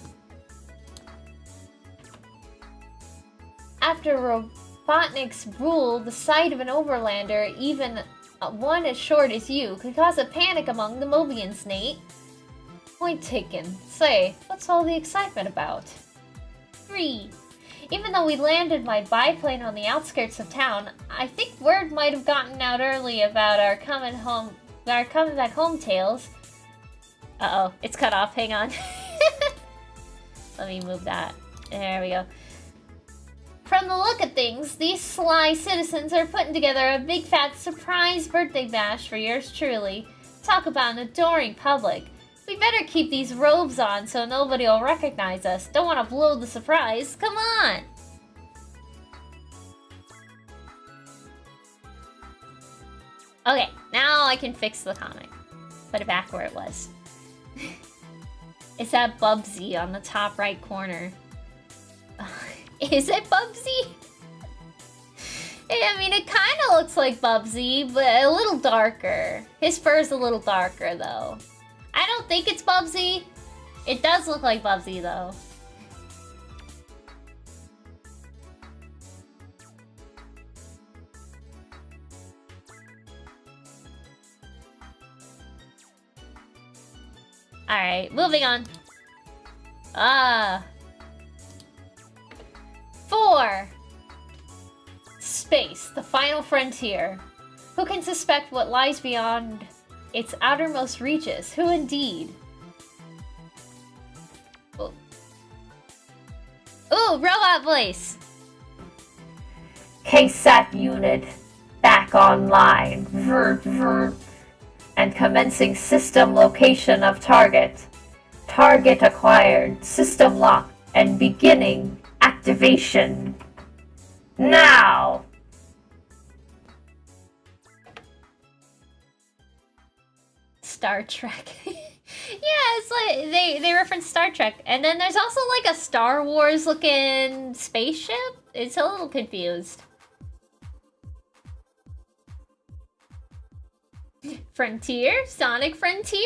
After Robotnik's rule, the sight of an overlander, even one as short as you, could cause a panic among the Mobians, Nate. Point taken. Say, what's all the excitement about? 3. Even though we landed my biplane on the outskirts of town, I think word might have gotten out early about our coming back home tales. Uh-oh, it's cut off. Hang on. Let me move that. There we go. From the look of things, these sly citizens are putting together a big fat surprise birthday bash for yours truly. Talk about an adoring public. We better keep these robes on so nobody will recognize us. Don't want to blow the surprise. Come on! Okay, now I can fix the comic. Put it back where it was. It's that Bubsy on the top right corner. Is it Bubsy? I mean, it kind of looks like Bubsy, but a little darker. His fur's a little darker, though. I don't think it's Bubsy. It does look like Bubsy, though. Alright, moving on. 4. Space, the final frontier. Who can suspect what lies beyond its outermost reaches? Who indeed? Oh. Ooh, robot voice! KSAT unit back online. Vert, vert. And commencing system location of target. Target acquired. System lock. And beginning activation. Now! Star Trek. Yeah, it's like they reference Star Trek. And then there's also like a Star Wars looking spaceship. It's a little confused. Frontier? Sonic Frontier?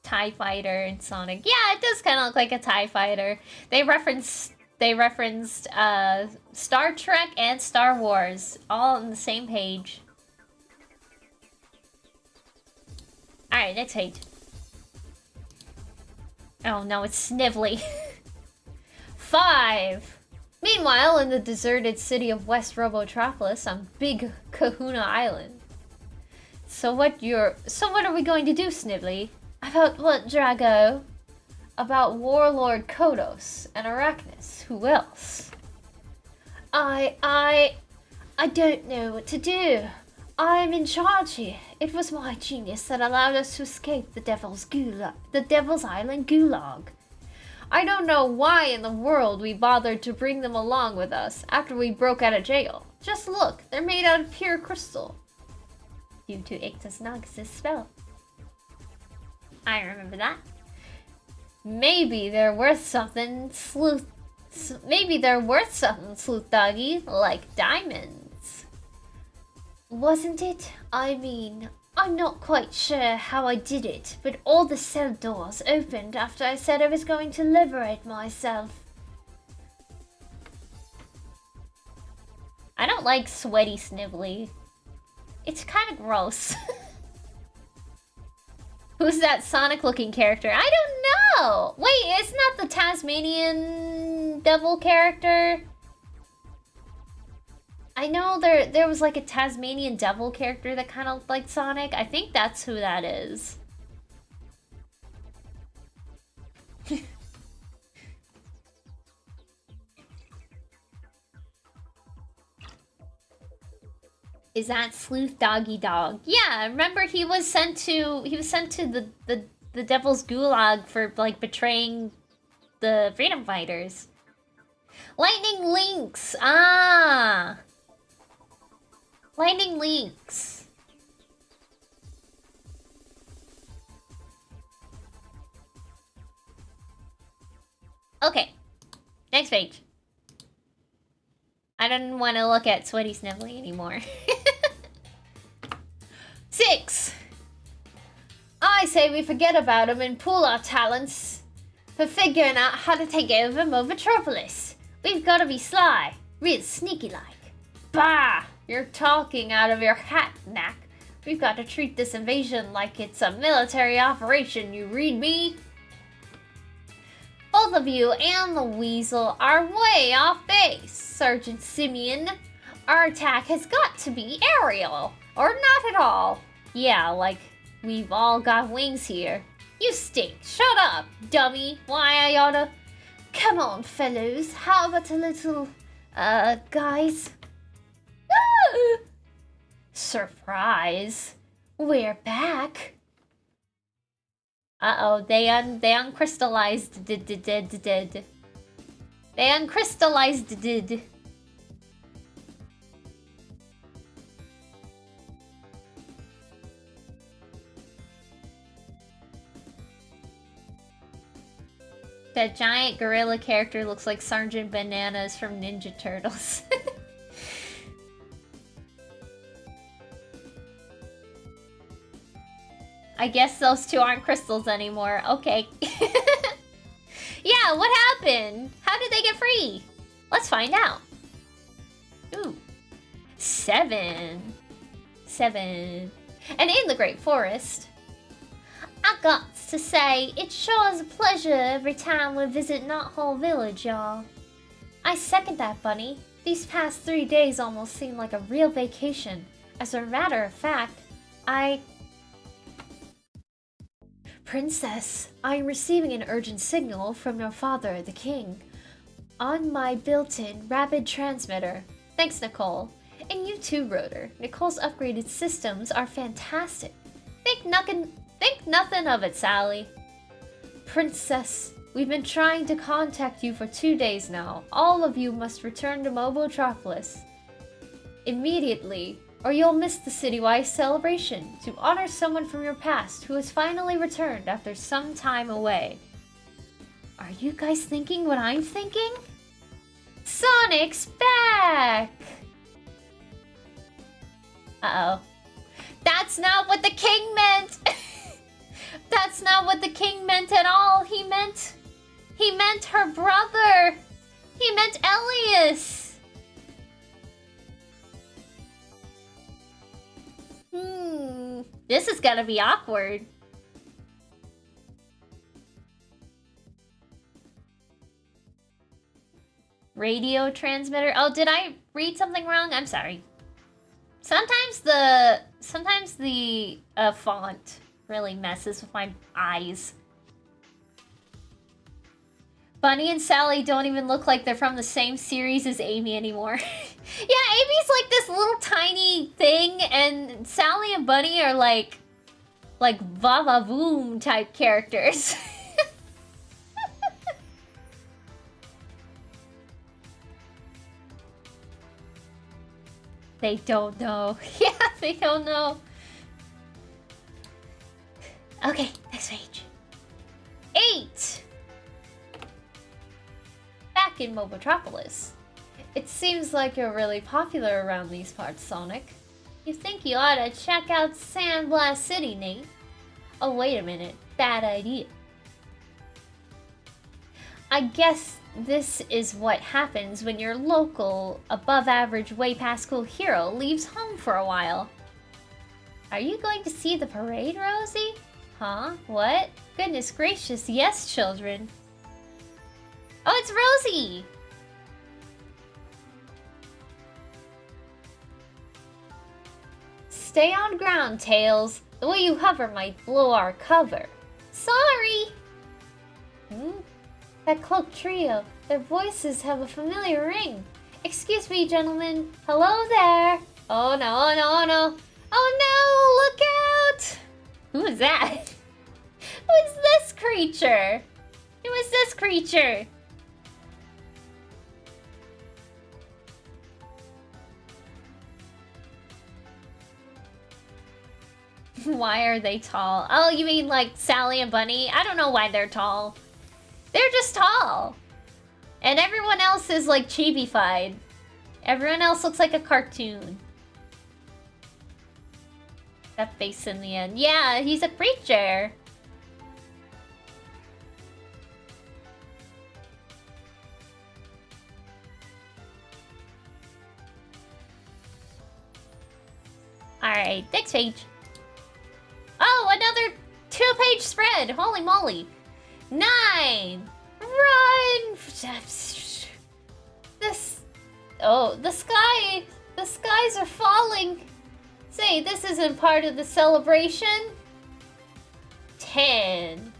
TIE Fighter and Sonic. Yeah, it does kind of look like a TIE Fighter. They referenced Star Trek and Star Wars all on the same page. Alright, next page. Oh no, it's Snively. 5. Meanwhile, in the deserted city of West Robotropolis on Big Kahuna Island. So what are we going to do, Snively? About what, Drago? About Warlord Kodos and Arachnus. Who else? I don't know what to do. I'm in charge here. It was my genius that allowed us to escape the Devil's Island Gulag. I don't know why in the world we bothered to bring them along with us after we broke out of jail. Just look, they're made out of pure crystal. Due to Ictus Nagus' spell. I remember that. Maybe they're worth something, Sleuth Doggy, like diamonds. Wasn't it? I mean, I'm not quite sure how I did it, but all the cell doors opened after I said I was going to liberate myself. I don't like sweaty Snively. It's kind of gross. Who's that Sonic-looking character? I don't know! Wait, isn't that the Tasmanian devil character? I know there was like a Tasmanian devil character that kind of looked like Sonic. I think that's who that is. Is that Sleuth Doggy Dog? Yeah, remember he was sent to the Devil's Gulag for like betraying the freedom fighters. Lightning Lynx. Ah. Lightning Lynx. Okay. Next page. I don't want to look at Sweaty Snively anymore. 6. I say we forget about him and pool our talents for figuring out how to take over Movatropolis. We've got to be sly, real sneaky-like. Bah! You're talking out of your hat, Knack. We've got to treat this invasion like it's a military operation, you read me? Both of you and the Weasel are way off base, Sergeant Simeon. Our attack has got to be aerial, or not at all. Yeah, like, we've all got wings here. You stink. Shut up, dummy. Why I oughta... Come on, fellows. How about a little, guys? Ah! Surprise. We're back. Uh-oh, they uncrystallized did. They uncrystallized did. That giant gorilla character looks like Sergeant Bananas from Ninja Turtles. I guess those two aren't crystals anymore. Okay. Yeah, Yeah, what happened? How did they get free? Let's find out. Ooh. 7. 7. And in the Great Forest. I got to say, it sure is a pleasure every time we visit Knothole Village, y'all. I second that, Bunny. These past 3 days almost seem like a real vacation. As a matter of fact, Princess, I am receiving an urgent signal from your father, the king, on my built-in rapid transmitter. Thanks, Nicole. And you too, Rotor. Nicole's upgraded systems are fantastic. Think nothing of it, Sally. Princess, we've been trying to contact you for 2 days now. All of you must return to Mobotropolis immediately, or you'll miss the citywide celebration to honor someone from your past who has finally returned after some time away. Are you guys thinking what I'm thinking? Sonic's back! Uh-oh. That's not what the king meant! That's not what the king meant at all. He meant her brother. He meant Elias. This is gonna be awkward. Radio transmitter. Oh, did I read something wrong? I'm sorry. Sometimes the font really messes with my eyes. Bunny and Sally don't even look like they're from the same series as Amy anymore. Yeah, Amy's like this little tiny thing, and Sally and Bunny are like va-va-voom type characters. They don't know. Yeah, they don't know. Okay, next page. 8! Back in Mobotropolis. It seems like you're really popular around these parts, Sonic. You think you ought to check out Sandblast City, Nate? Oh, wait a minute. Bad idea. I guess this is what happens when your local, above-average, way-past-cool hero leaves home for a while. Are you going to see the parade, Rosie? Huh? What? Goodness gracious, yes, children. Oh, it's Rosie! Stay on ground, Tails. The way you hover might blow our cover. Sorry! That cloaked trio. Their voices have a familiar ring. Excuse me, gentlemen. Hello there. Oh no, oh no, oh no. Oh no, look out! Who is that? Who is this creature? Who is this creature? Why are they tall? Oh, you mean like Sally and Bunny? I don't know why they're tall. They're just tall. And everyone else is like chibi-fied. Everyone else looks like a cartoon. That face in the end. Yeah, he's a creature. Alright, next page. Oh, another 2-page spread. Holy moly. 9. Run. The skies are falling. Say, this isn't part of the celebration. 10.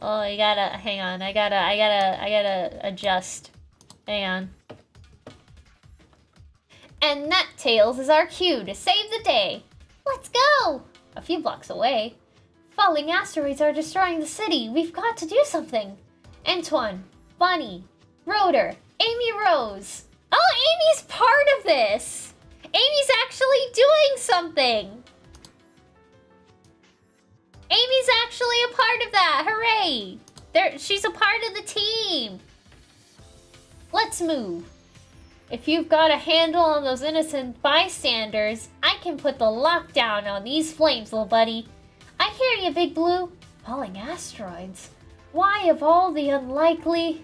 Oh, I gotta, hang on. I gotta adjust. Hang on. And that, Tails, is our cue to save the day. Let's go! A few blocks away. Falling asteroids are destroying the city. We've got to do something. Antoine, Bunny, Rotor, Amy Rose. Oh, Amy's part of this! Amy's actually doing something! Amy's actually a part of that! Hooray! She's a part of the team! Let's move. If you've got a handle on those innocent bystanders, I can put the lockdown on these flames, little buddy. I hear you, Big Blue. Falling asteroids. Why of all the unlikely...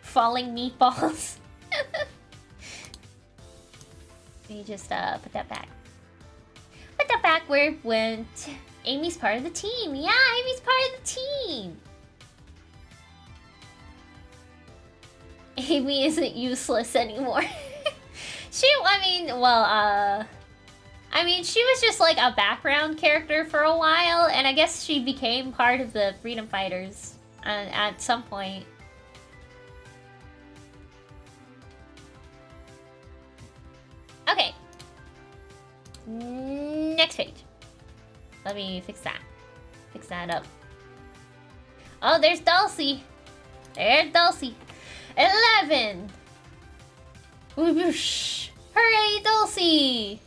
Falling meatballs. Let me just put that back. Put that back where it went. Amy's part of the team. Yeah, Amy's part of the team. Amy isn't useless anymore. She was just like a background character for a while, and I guess she became part of the Freedom Fighters at some point. Okay. Next page. Let me fix that. Fix that up. Oh, there's Dulcie. There's Dulcie. 11. Whoosh. Hooray, Dulcie.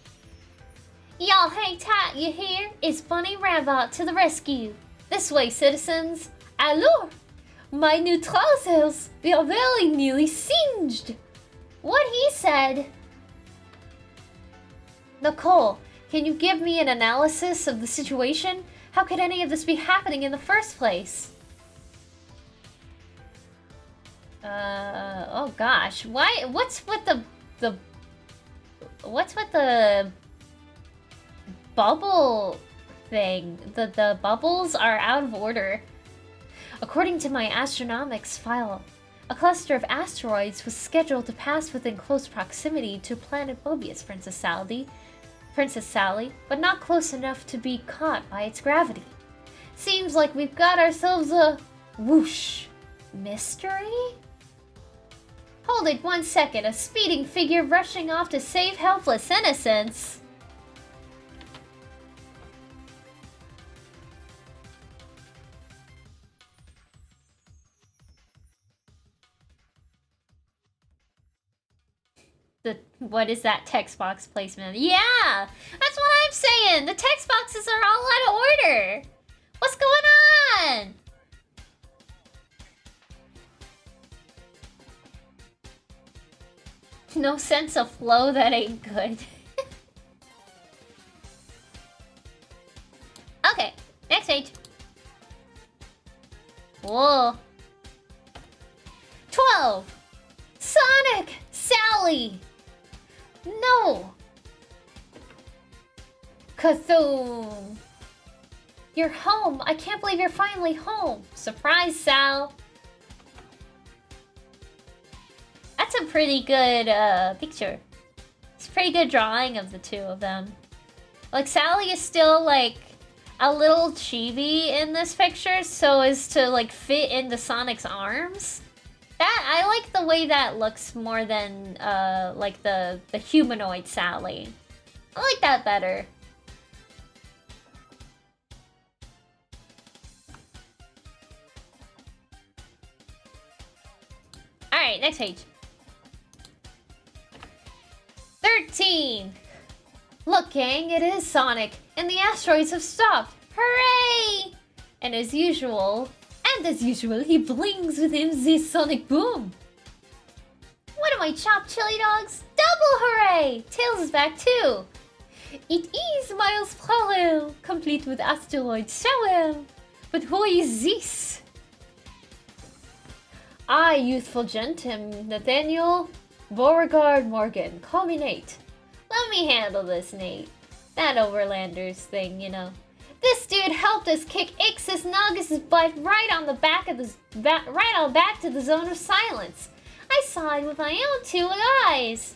Y'all hang tight, you hear? It's Bunny Rabbit to the rescue. This way, citizens. Alors, my new trousers, they are very nearly singed. What he said. Nicole, can you give me an analysis of the situation? How could any of this be happening in the first place? Oh gosh. Why? What's with the bubble thing? The bubbles are out of order. According to my astronomics file, a cluster of asteroids was scheduled to pass within close proximity to planet Mobius, Princess Sally, but not close enough to be caught by its gravity. Seems like we've got ourselves a whoosh mystery? Hold it 1 second, a speeding figure rushing off to save helpless innocents. What is that text box placement? Yeah! That's what I'm saying! The text boxes are all out of order! What's going on? No sense of flow, that ain't good. Okay, next page. Whoa. 12! Sonic! Sally! No! Cthulhu! You're home! I can't believe you're finally home! Surprise, Sal! That's a pretty good picture. It's a pretty good drawing of the two of them. Like, Sally is still, like, a little chibi in this picture so as to, like, fit into Sonic's arms. I like the way that looks more than, like, the humanoid Sally. I like that better. Alright, next page. 13! Look, gang, it is Sonic, and the asteroids have stopped! Hooray! And as usual, he blings with him this Sonic Boom! What am I, chopped chili dogs? Double hooray! Tails is back too! It is Miles Parallel, complete with asteroid shower! But who is this? I, youthful gentleman, Nathaniel Beauregard Morgan. Call me Nate. Let me handle this, Nate. That Overlanders thing, you know. This dude helped us kick Ixis Nagus' butt right on the back of back to the zone of silence. I saw it with my own 2 eyes.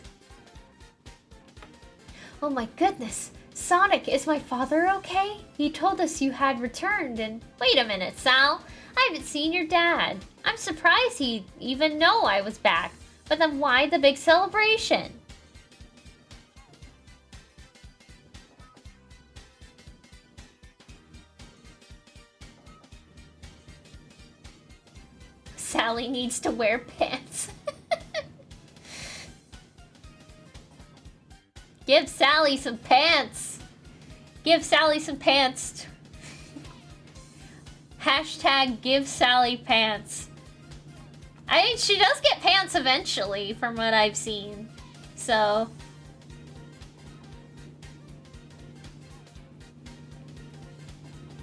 Oh my goodness. Sonic, is my father okay? He told us you had returned and... Wait a minute, Sal. I haven't seen your dad. I'm surprised he'd even know I was back. But then why the big celebration? Sally needs to wear pants. Give Sally some pants. Give Sally some pants. Hashtag give Sally pants. I mean, she does get pants eventually, from what I've seen. So...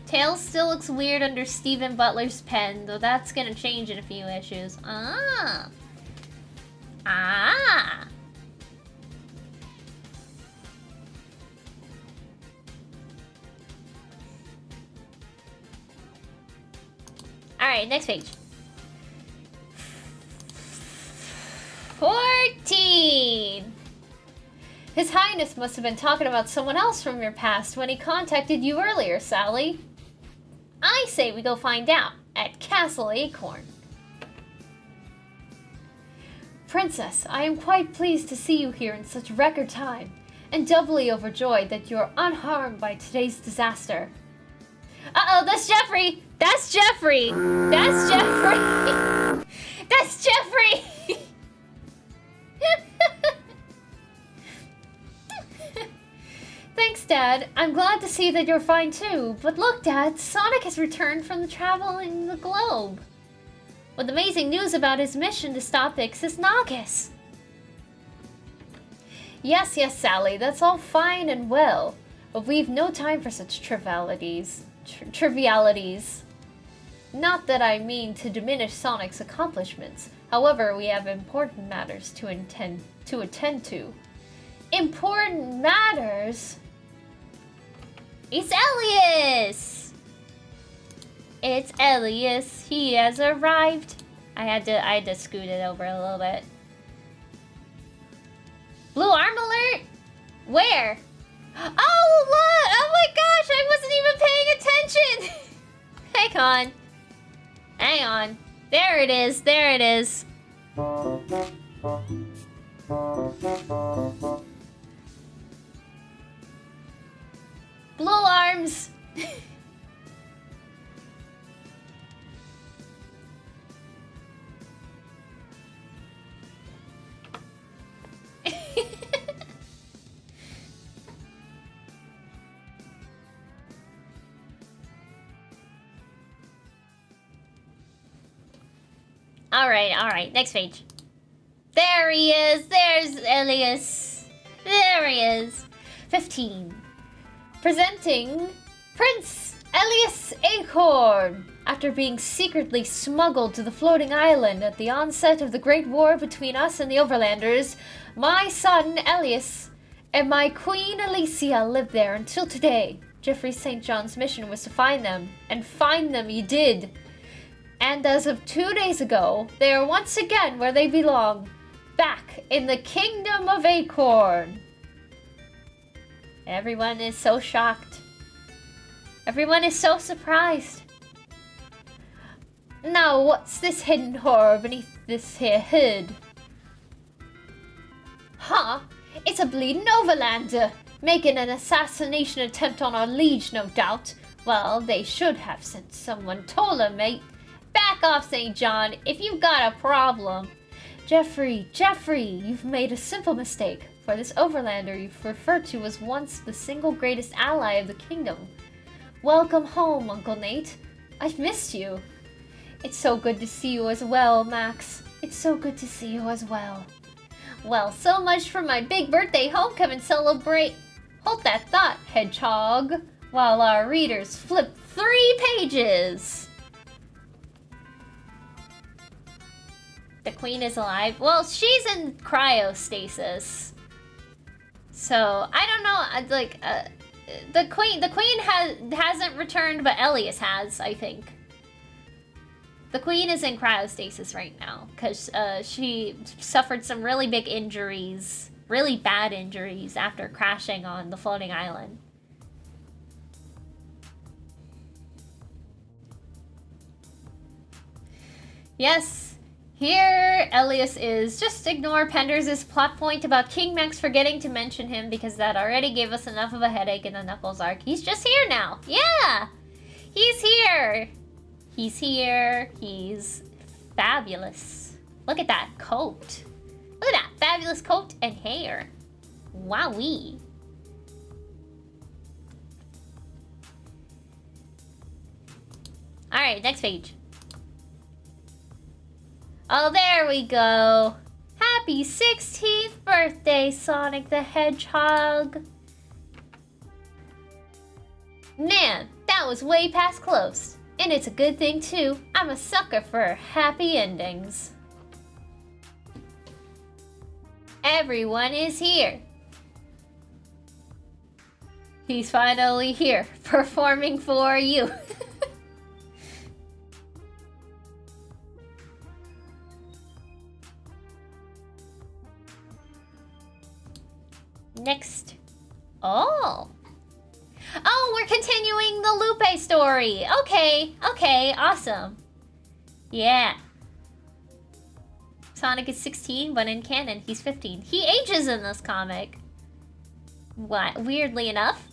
Tails still looks weird under Stephen Butler's pen, though that's gonna change in a few issues. Ah. Ah. Alright, next page. 14! His Highness must have been talking about someone else from your past when he contacted you earlier, Sally. I say we go find out at Castle Acorn. Princess, I am quite pleased to see you here in such record time, and doubly overjoyed that you are unharmed by today's disaster. Uh-oh, that's Jeffrey! That's Jeffrey! That's Jeffrey! That's Jeffrey! Thanks, Dad. I'm glad to see that you're fine too. But look, Dad, Sonic has returned from the traveling the globe with amazing news about his mission to stop Ixis Nagus. Yes, yes, Sally, that's all fine and well, but we've no time for such trivialities. Not that I mean to diminish Sonic's accomplishments. However, we have important matters to attend to. Important matters? It's Elias! It's Elias. He has arrived. I had to scoot it over a little bit. Blue arm alert? Where? Oh, look! Oh my gosh, I wasn't even paying attention! Hang on. Hang on. There it is. There it is. Blue arms! Alright, next page. There he is! There's Elias! There he is! 15. Presenting Prince Elias Acorn! After being secretly smuggled to the floating island at the onset of the Great War between us and the Overlanders, my son Elias and my queen Alicia lived there until today. Geoffrey St. John's mission was to find them, and find them he did. And as of 2 days ago, they are once again where they belong, back in the Kingdom of Acorn. Everyone is so shocked. Everyone is so surprised. Now, what's this hidden horror beneath this here hood? Huh? It's a bleeding overlander, making an assassination attempt on our liege, no doubt. Well, they should have, since someone told them, mate. Back off, St. John, if you've got a problem. Geoffrey, you've made a simple mistake. For this overlander you've referred to was once the single greatest ally of the kingdom. Welcome home, Uncle Nate. I've missed you. It's so good to see you as well, Max. It's so good to see you as well. Well, so much for my big birthday homecoming celebrate. Hold that thought, Hedgehog, while our readers flip 3 pages. The queen is alive. Well, she's in cryostasis. So, I don't know, like, the queen hasn't returned, but Elias has, I think. The queen is in cryostasis right now, because she suffered some really big injuries, really bad injuries, after crashing on the floating island. Yes. Here, Elias is. Just ignore Penders' plot point about King Max forgetting to mention him because that already gave us enough of a headache in the Knuckles arc. He's just here now. Yeah! He's here! He's here. He's fabulous. Look at that coat. Look at that fabulous coat and hair. Wowee. Alright, next page. Oh, there we go. Happy 16th birthday, Sonic the Hedgehog. Man, That was way past close. And it's a good thing too. I'm a sucker for happy endings. Everyone is here. He's finally here, performing for you. Next. Oh, we're continuing the Lupe story. Okay, awesome. Yeah. Sonic is 16, but in canon, he's 15. He ages in this comic. What? Weirdly enough.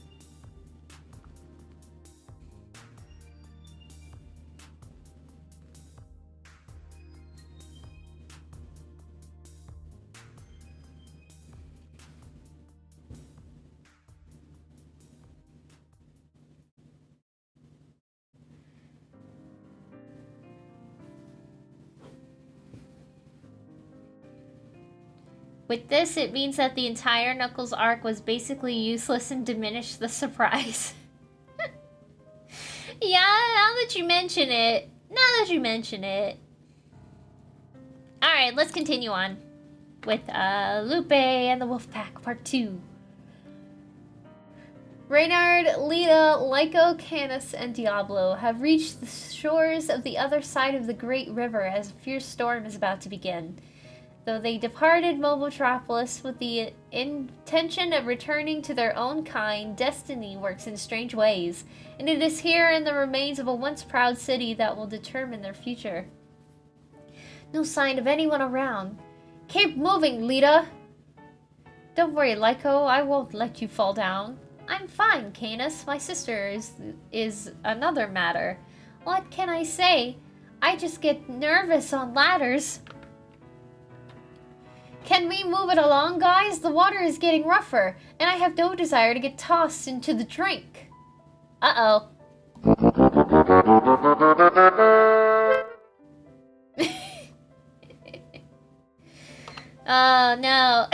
With this, it means that the entire Knuckles arc was basically useless and diminished the surprise. Yeah, now that you mention it. Alright, let's continue on with Lupe and the Wolfpack Part 2. Reynard, Lita, Lyco, Canis, and Diablo have reached the shores of the other side of the Great River as a fierce storm is about to begin. Though they departed Mobotropolis with the intention of returning to their own kind, destiny works in strange ways, and it is here in the remains of a once proud city that will determine their future. No sign of anyone around. Keep moving, Lita! Don't worry, Lyco, I won't let you fall down. I'm fine, Canis. My sister is another matter. What can I say? I just get nervous on ladders. Can we move it along, guys? The water is getting rougher, and I have no desire to get tossed into the drink. Uh-oh. Oh, no.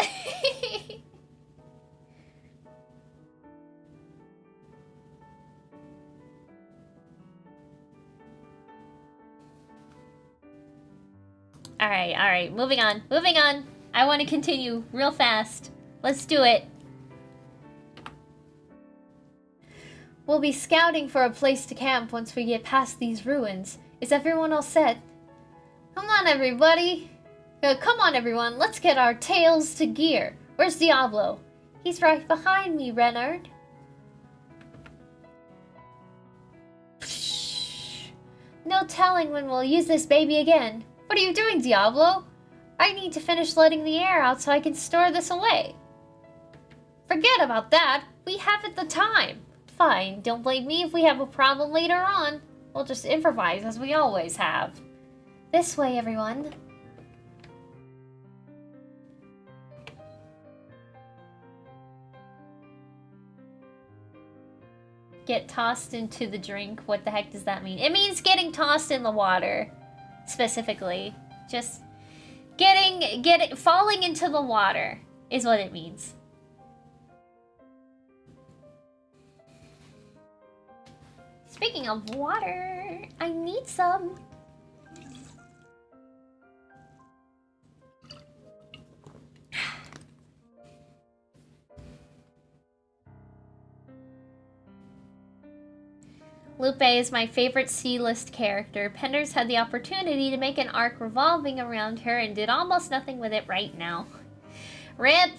Alright, moving on. I want to continue real fast. Let's do it. We'll be scouting for a place to camp once we get past these ruins. Is everyone all set? Come on, everybody. Come on, everyone. Let's get our tails to gear. Where's Diablo? He's right behind me, Reynard. Psh. No telling when we'll use this baby again. What are you doing, Diablo? I need to finish letting the air out so I can store this away. Forget about that. We haven't the time. Fine, don't blame me if we have a problem later on. We'll just improvise as we always have. This way, everyone. Get tossed into the drink. What the heck does that mean? It means getting tossed in the water. Specifically. Just falling into the water is what it means. Speaking of water, I need some. Lupe is my favorite C-list character. Penders had the opportunity to make an arc revolving around her and did almost nothing with it right now. RIP!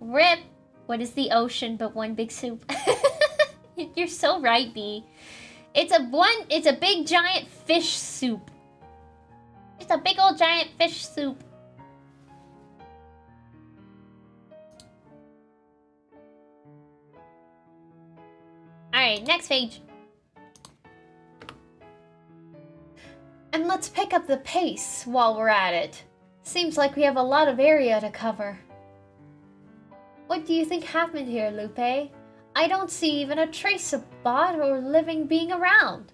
RIP! What is the ocean but one big soup? You're so right, B. It's a big giant fish soup. It's a big old giant fish soup. Alright, next page. And let's pick up the pace while we're at it. Seems like we have a lot of area to cover. What do you think happened here, Lupe? I don't see even a trace of bot or living being around.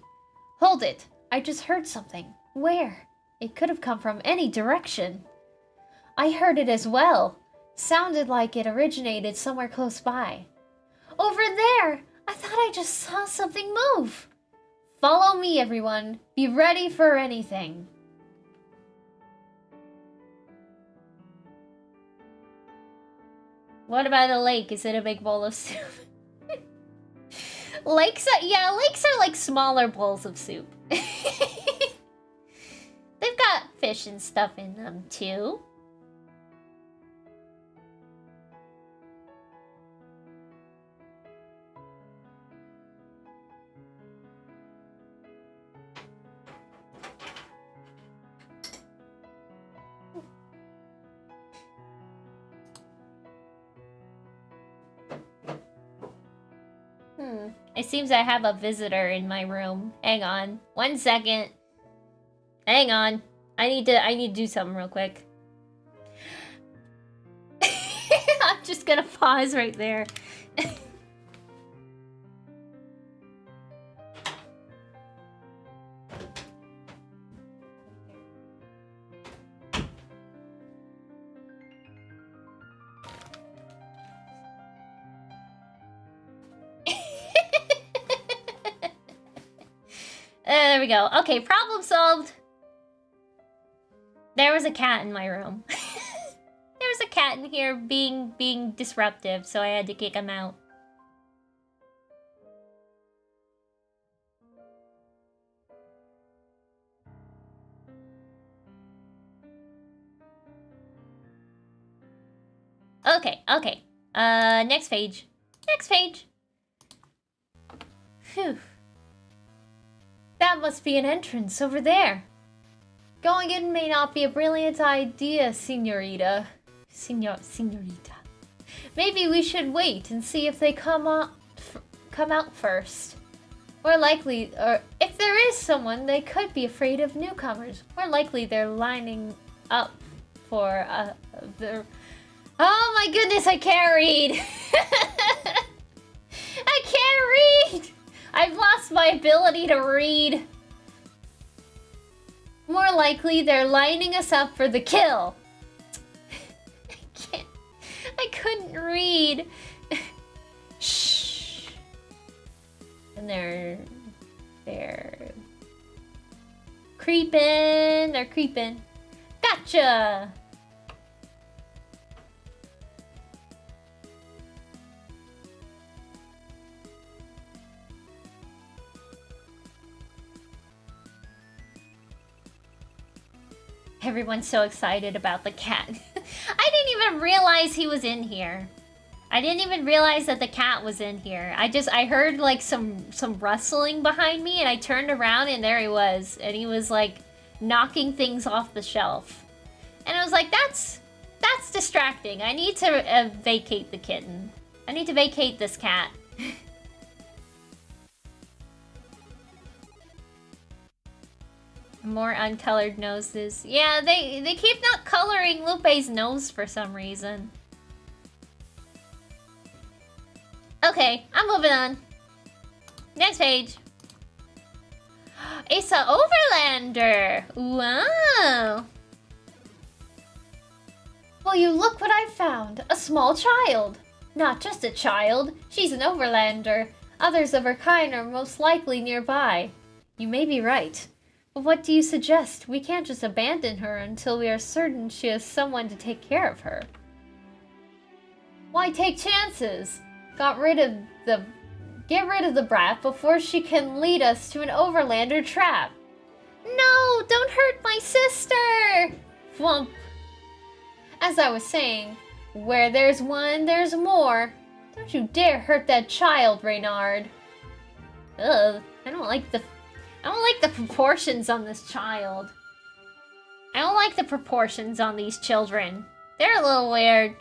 Hold it. I just heard something. Where? It could have come from any direction. I heard it as well. Sounded like it originated somewhere close by. Over there! I thought I just saw something move. Follow me, everyone. Be ready for anything. What about a lake? Is it a big bowl of soup? Lakes are like smaller bowls of soup. They've got fish and stuff in them too. It seems I have a visitor in my room. Hang on. 1 second. Hang on. I need to do something real quick. I'm just gonna pause right there. There we go. Okay, problem solved. There was a cat in my room. There was a cat in here being disruptive, so I had to kick him out. Okay. Next page. Next page. Phew. That must be an entrance over there. Going in may not be a brilliant idea, Senorita. Senorita. Maybe we should wait and see if they come out first. Or if there is someone, they could be afraid of newcomers. More likely they're lining up for their... Oh my goodness, I can't read! I can't read! I've lost my ability to read. More likely, they're lining us up for the kill. I couldn't read. Shh. And they're creeping. They're creeping. Gotcha. Everyone's so excited about the cat. I didn't even realize he was in here. I didn't even realize that the cat was in here. I heard like some rustling behind me and I turned around and there he was. And he was like knocking things off the shelf. And I was like, that's distracting. I need to vacate the kitten. I need to vacate this cat. More uncolored noses. Yeah, they keep not coloring Lupe's nose for some reason. Okay, I'm moving on. Next page. It's an overlander. Wow. Will you look what I found? A small child. Not just a child. She's an overlander. Others of her kind are most likely nearby. You may be right. But what do you suggest? We can't just abandon her until we are certain she has someone to take care of her. Why take chances? Get rid of the brat before she can lead us to an overlander trap. No, don't hurt my sister! Flump. As I was saying, where there's one, there's more. Don't you dare hurt that child, Reynard. Ugh, I don't like the proportions on this child. I don't like the proportions on these children. They're a little weird.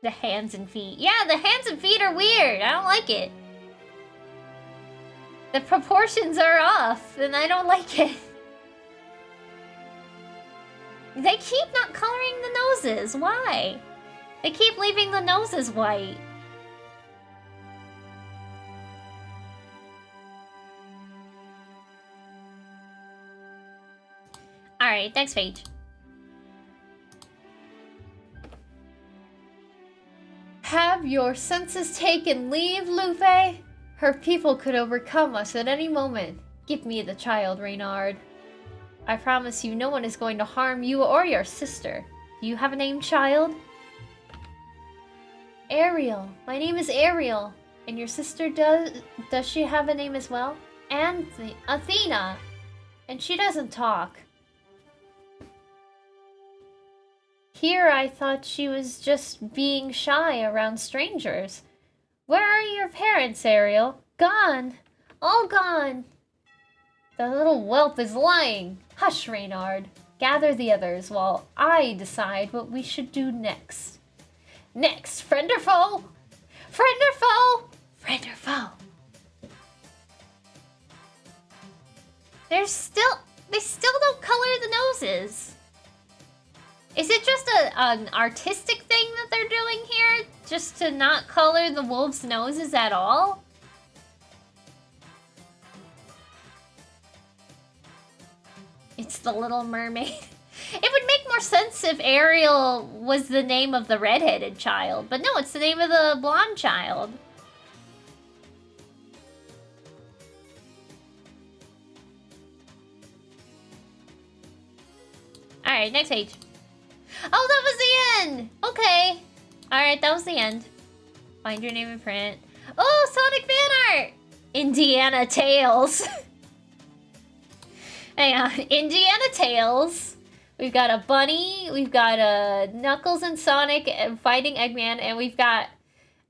The hands and feet. Yeah, the hands and feet are weird. I don't like it. The proportions are off, and I don't like it. They keep not coloring the noses. Why? They keep leaving the noses white. Alright, next page. Have your senses taken leave, Lupe? Her people could overcome us at any moment. Give me the child, Reynard. I promise you no one is going to harm you or your sister. Do you have a name, child? Ariel. My name is Ariel. And your sister does she have a name as well? Athena. And she doesn't talk. Here I thought she was just being shy around strangers. Where are your parents, Ariel? Gone. All gone. The little whelp is lying. Hush, Reynard. Gather the others while I decide what we should do next. Next, friend or foe? Friend or foe? Friend or foe? They still don't color the noses. Is it just an artistic thing that they're doing here? Just to not color the wolves' noses at all? It's the Little Mermaid. It would make more sense if Ariel was the name of the redheaded child. But no, it's the name of the blonde child. Alright, next page. Oh, that was the end! Okay. Alright, that was the end. Find your name in print. Oh, Sonic fan art! Indiana Tales. Hang on. Indiana Tales. We've got a bunny. We've got a Knuckles and Sonic fighting Eggman. And we've got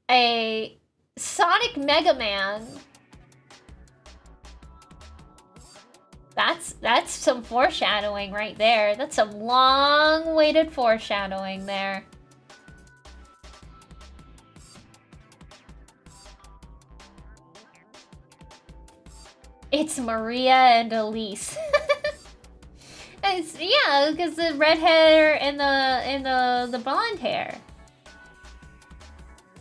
a Sonic Mega Man. That's some foreshadowing right there. That's some long-awaited foreshadowing there. It's Maria and Elise. Yeah, because the red hair and the blonde hair.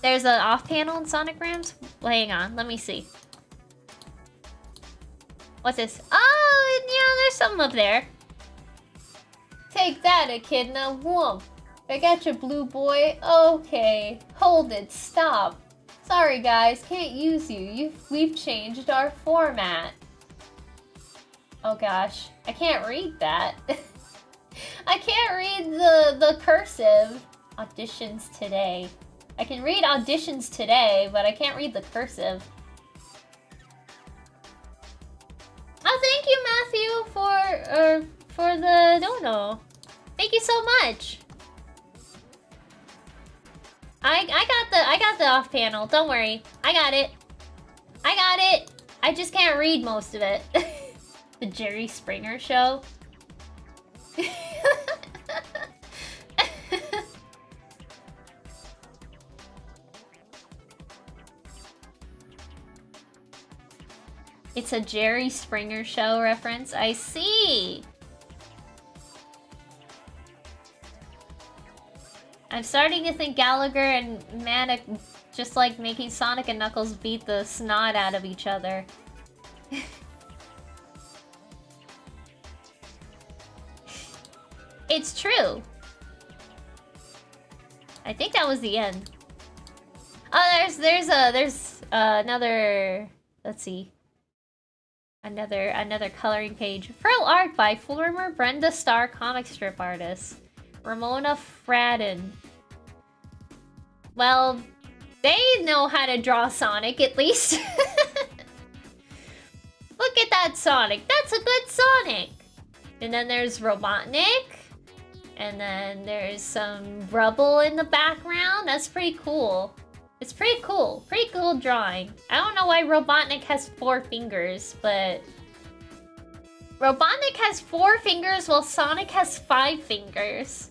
There's an off panel in Sonic Rams. Well, hang on, let me see. What's this? Oh, yeah, there's something up there. Take that, Echidna. Whoomp. I got you, blue boy. Okay. Hold it. Stop. Sorry, guys. Can't use you. We've changed our format. Oh, gosh. I can't read that. I can't read the cursive. Auditions today. I can read auditions today, but I can't read the cursive. Oh, thank you, Matthew, for the dono. Thank you so much. I got the off panel. Don't worry. I got it. I got it. I just can't read most of it. The Jerry Springer Show. It's a Jerry Springer Show reference. I see. I'm starting to think Gallagher and Manic just like making Sonic and Knuckles beat the snot out of each other. It's true. I think that was the end. Oh, there's another. Let's see. Another coloring page. Frill art by former Brenda Starr comic strip artist Ramona Fradden. Well, they know how to draw Sonic at least. Look at that Sonic. That's a good Sonic. And then there's Robotnik. And then there's some rubble in the background. That's pretty cool. It's pretty cool. Pretty cool drawing. I don't know why Robotnik has 4 fingers, but... Robotnik has 4 fingers while Sonic has 5 fingers.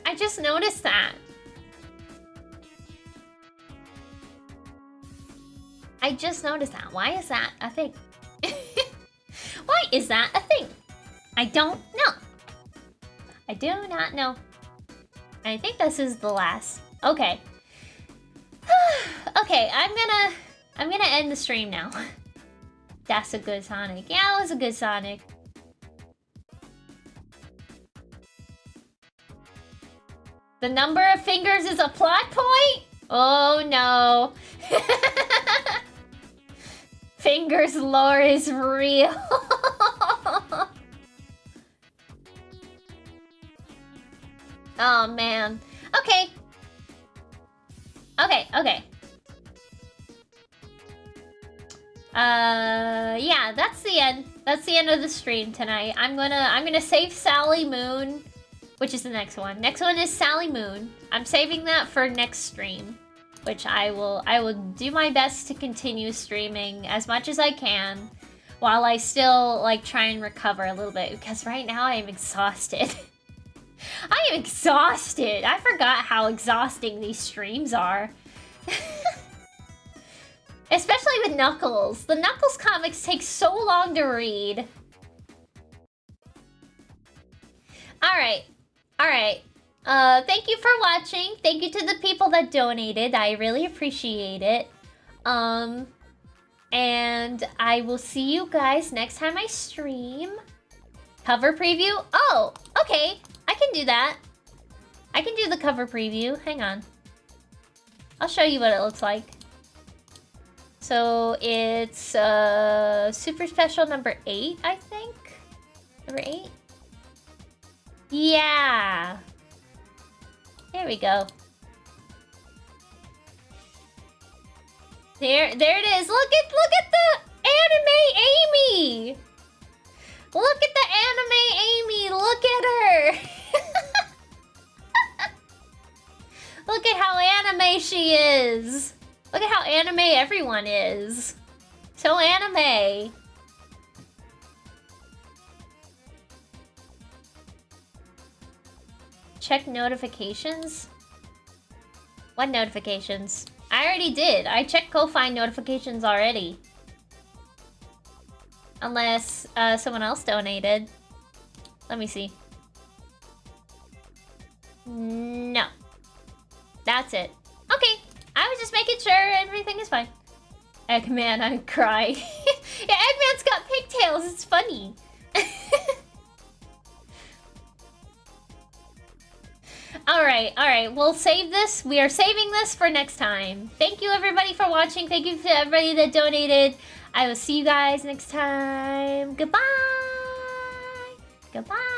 I just noticed that. I just noticed that. Why is that a thing? Why is that a thing? I don't know. I do not know. I think this is the last. Okay. Okay, I'm gonna end the stream now. That's a good Sonic. Yeah, it was a good Sonic. The number of fingers is a plot point? Oh no. Fingers lore is real. Oh man. Okay. Okay. Yeah, that's the end. That's the end of the stream tonight. I'm gonna save Sally Moon, which is the next one. Next one is Sally Moon. I'm saving that for next stream, which I will do my best to continue streaming as much as I can while I still like try and recover a little bit, because right now I am exhausted. I am exhausted. I forgot how exhausting these streams are. Especially with Knuckles. The Knuckles comics take so long to read. Alright. Thank you for watching. Thank you to the people that donated. I really appreciate it. And I will see you guys next time I stream. Cover preview? Oh, okay. I can do that. I can do the cover preview. Hang on. I'll show you what it looks like. So it's super special number 8, I think. Number 8? Yeah. There we go. There it is. Look at the anime Amy. Look at the anime Amy. Look at her. Look at how anime she is. Look at how anime everyone is. So anime. Check notifications? What notifications? I already did. I checked Ko-Fi notifications already. Unless someone else donated. Let me see. No. That's it. Okay. I was just making sure everything is fine. Eggman, I cry. Yeah, Eggman's got pigtails. It's funny. Alright. We'll save this. We are saving this for next time. Thank you, everybody, for watching. Thank you to everybody that donated. I will see you guys next time. Goodbye. Goodbye.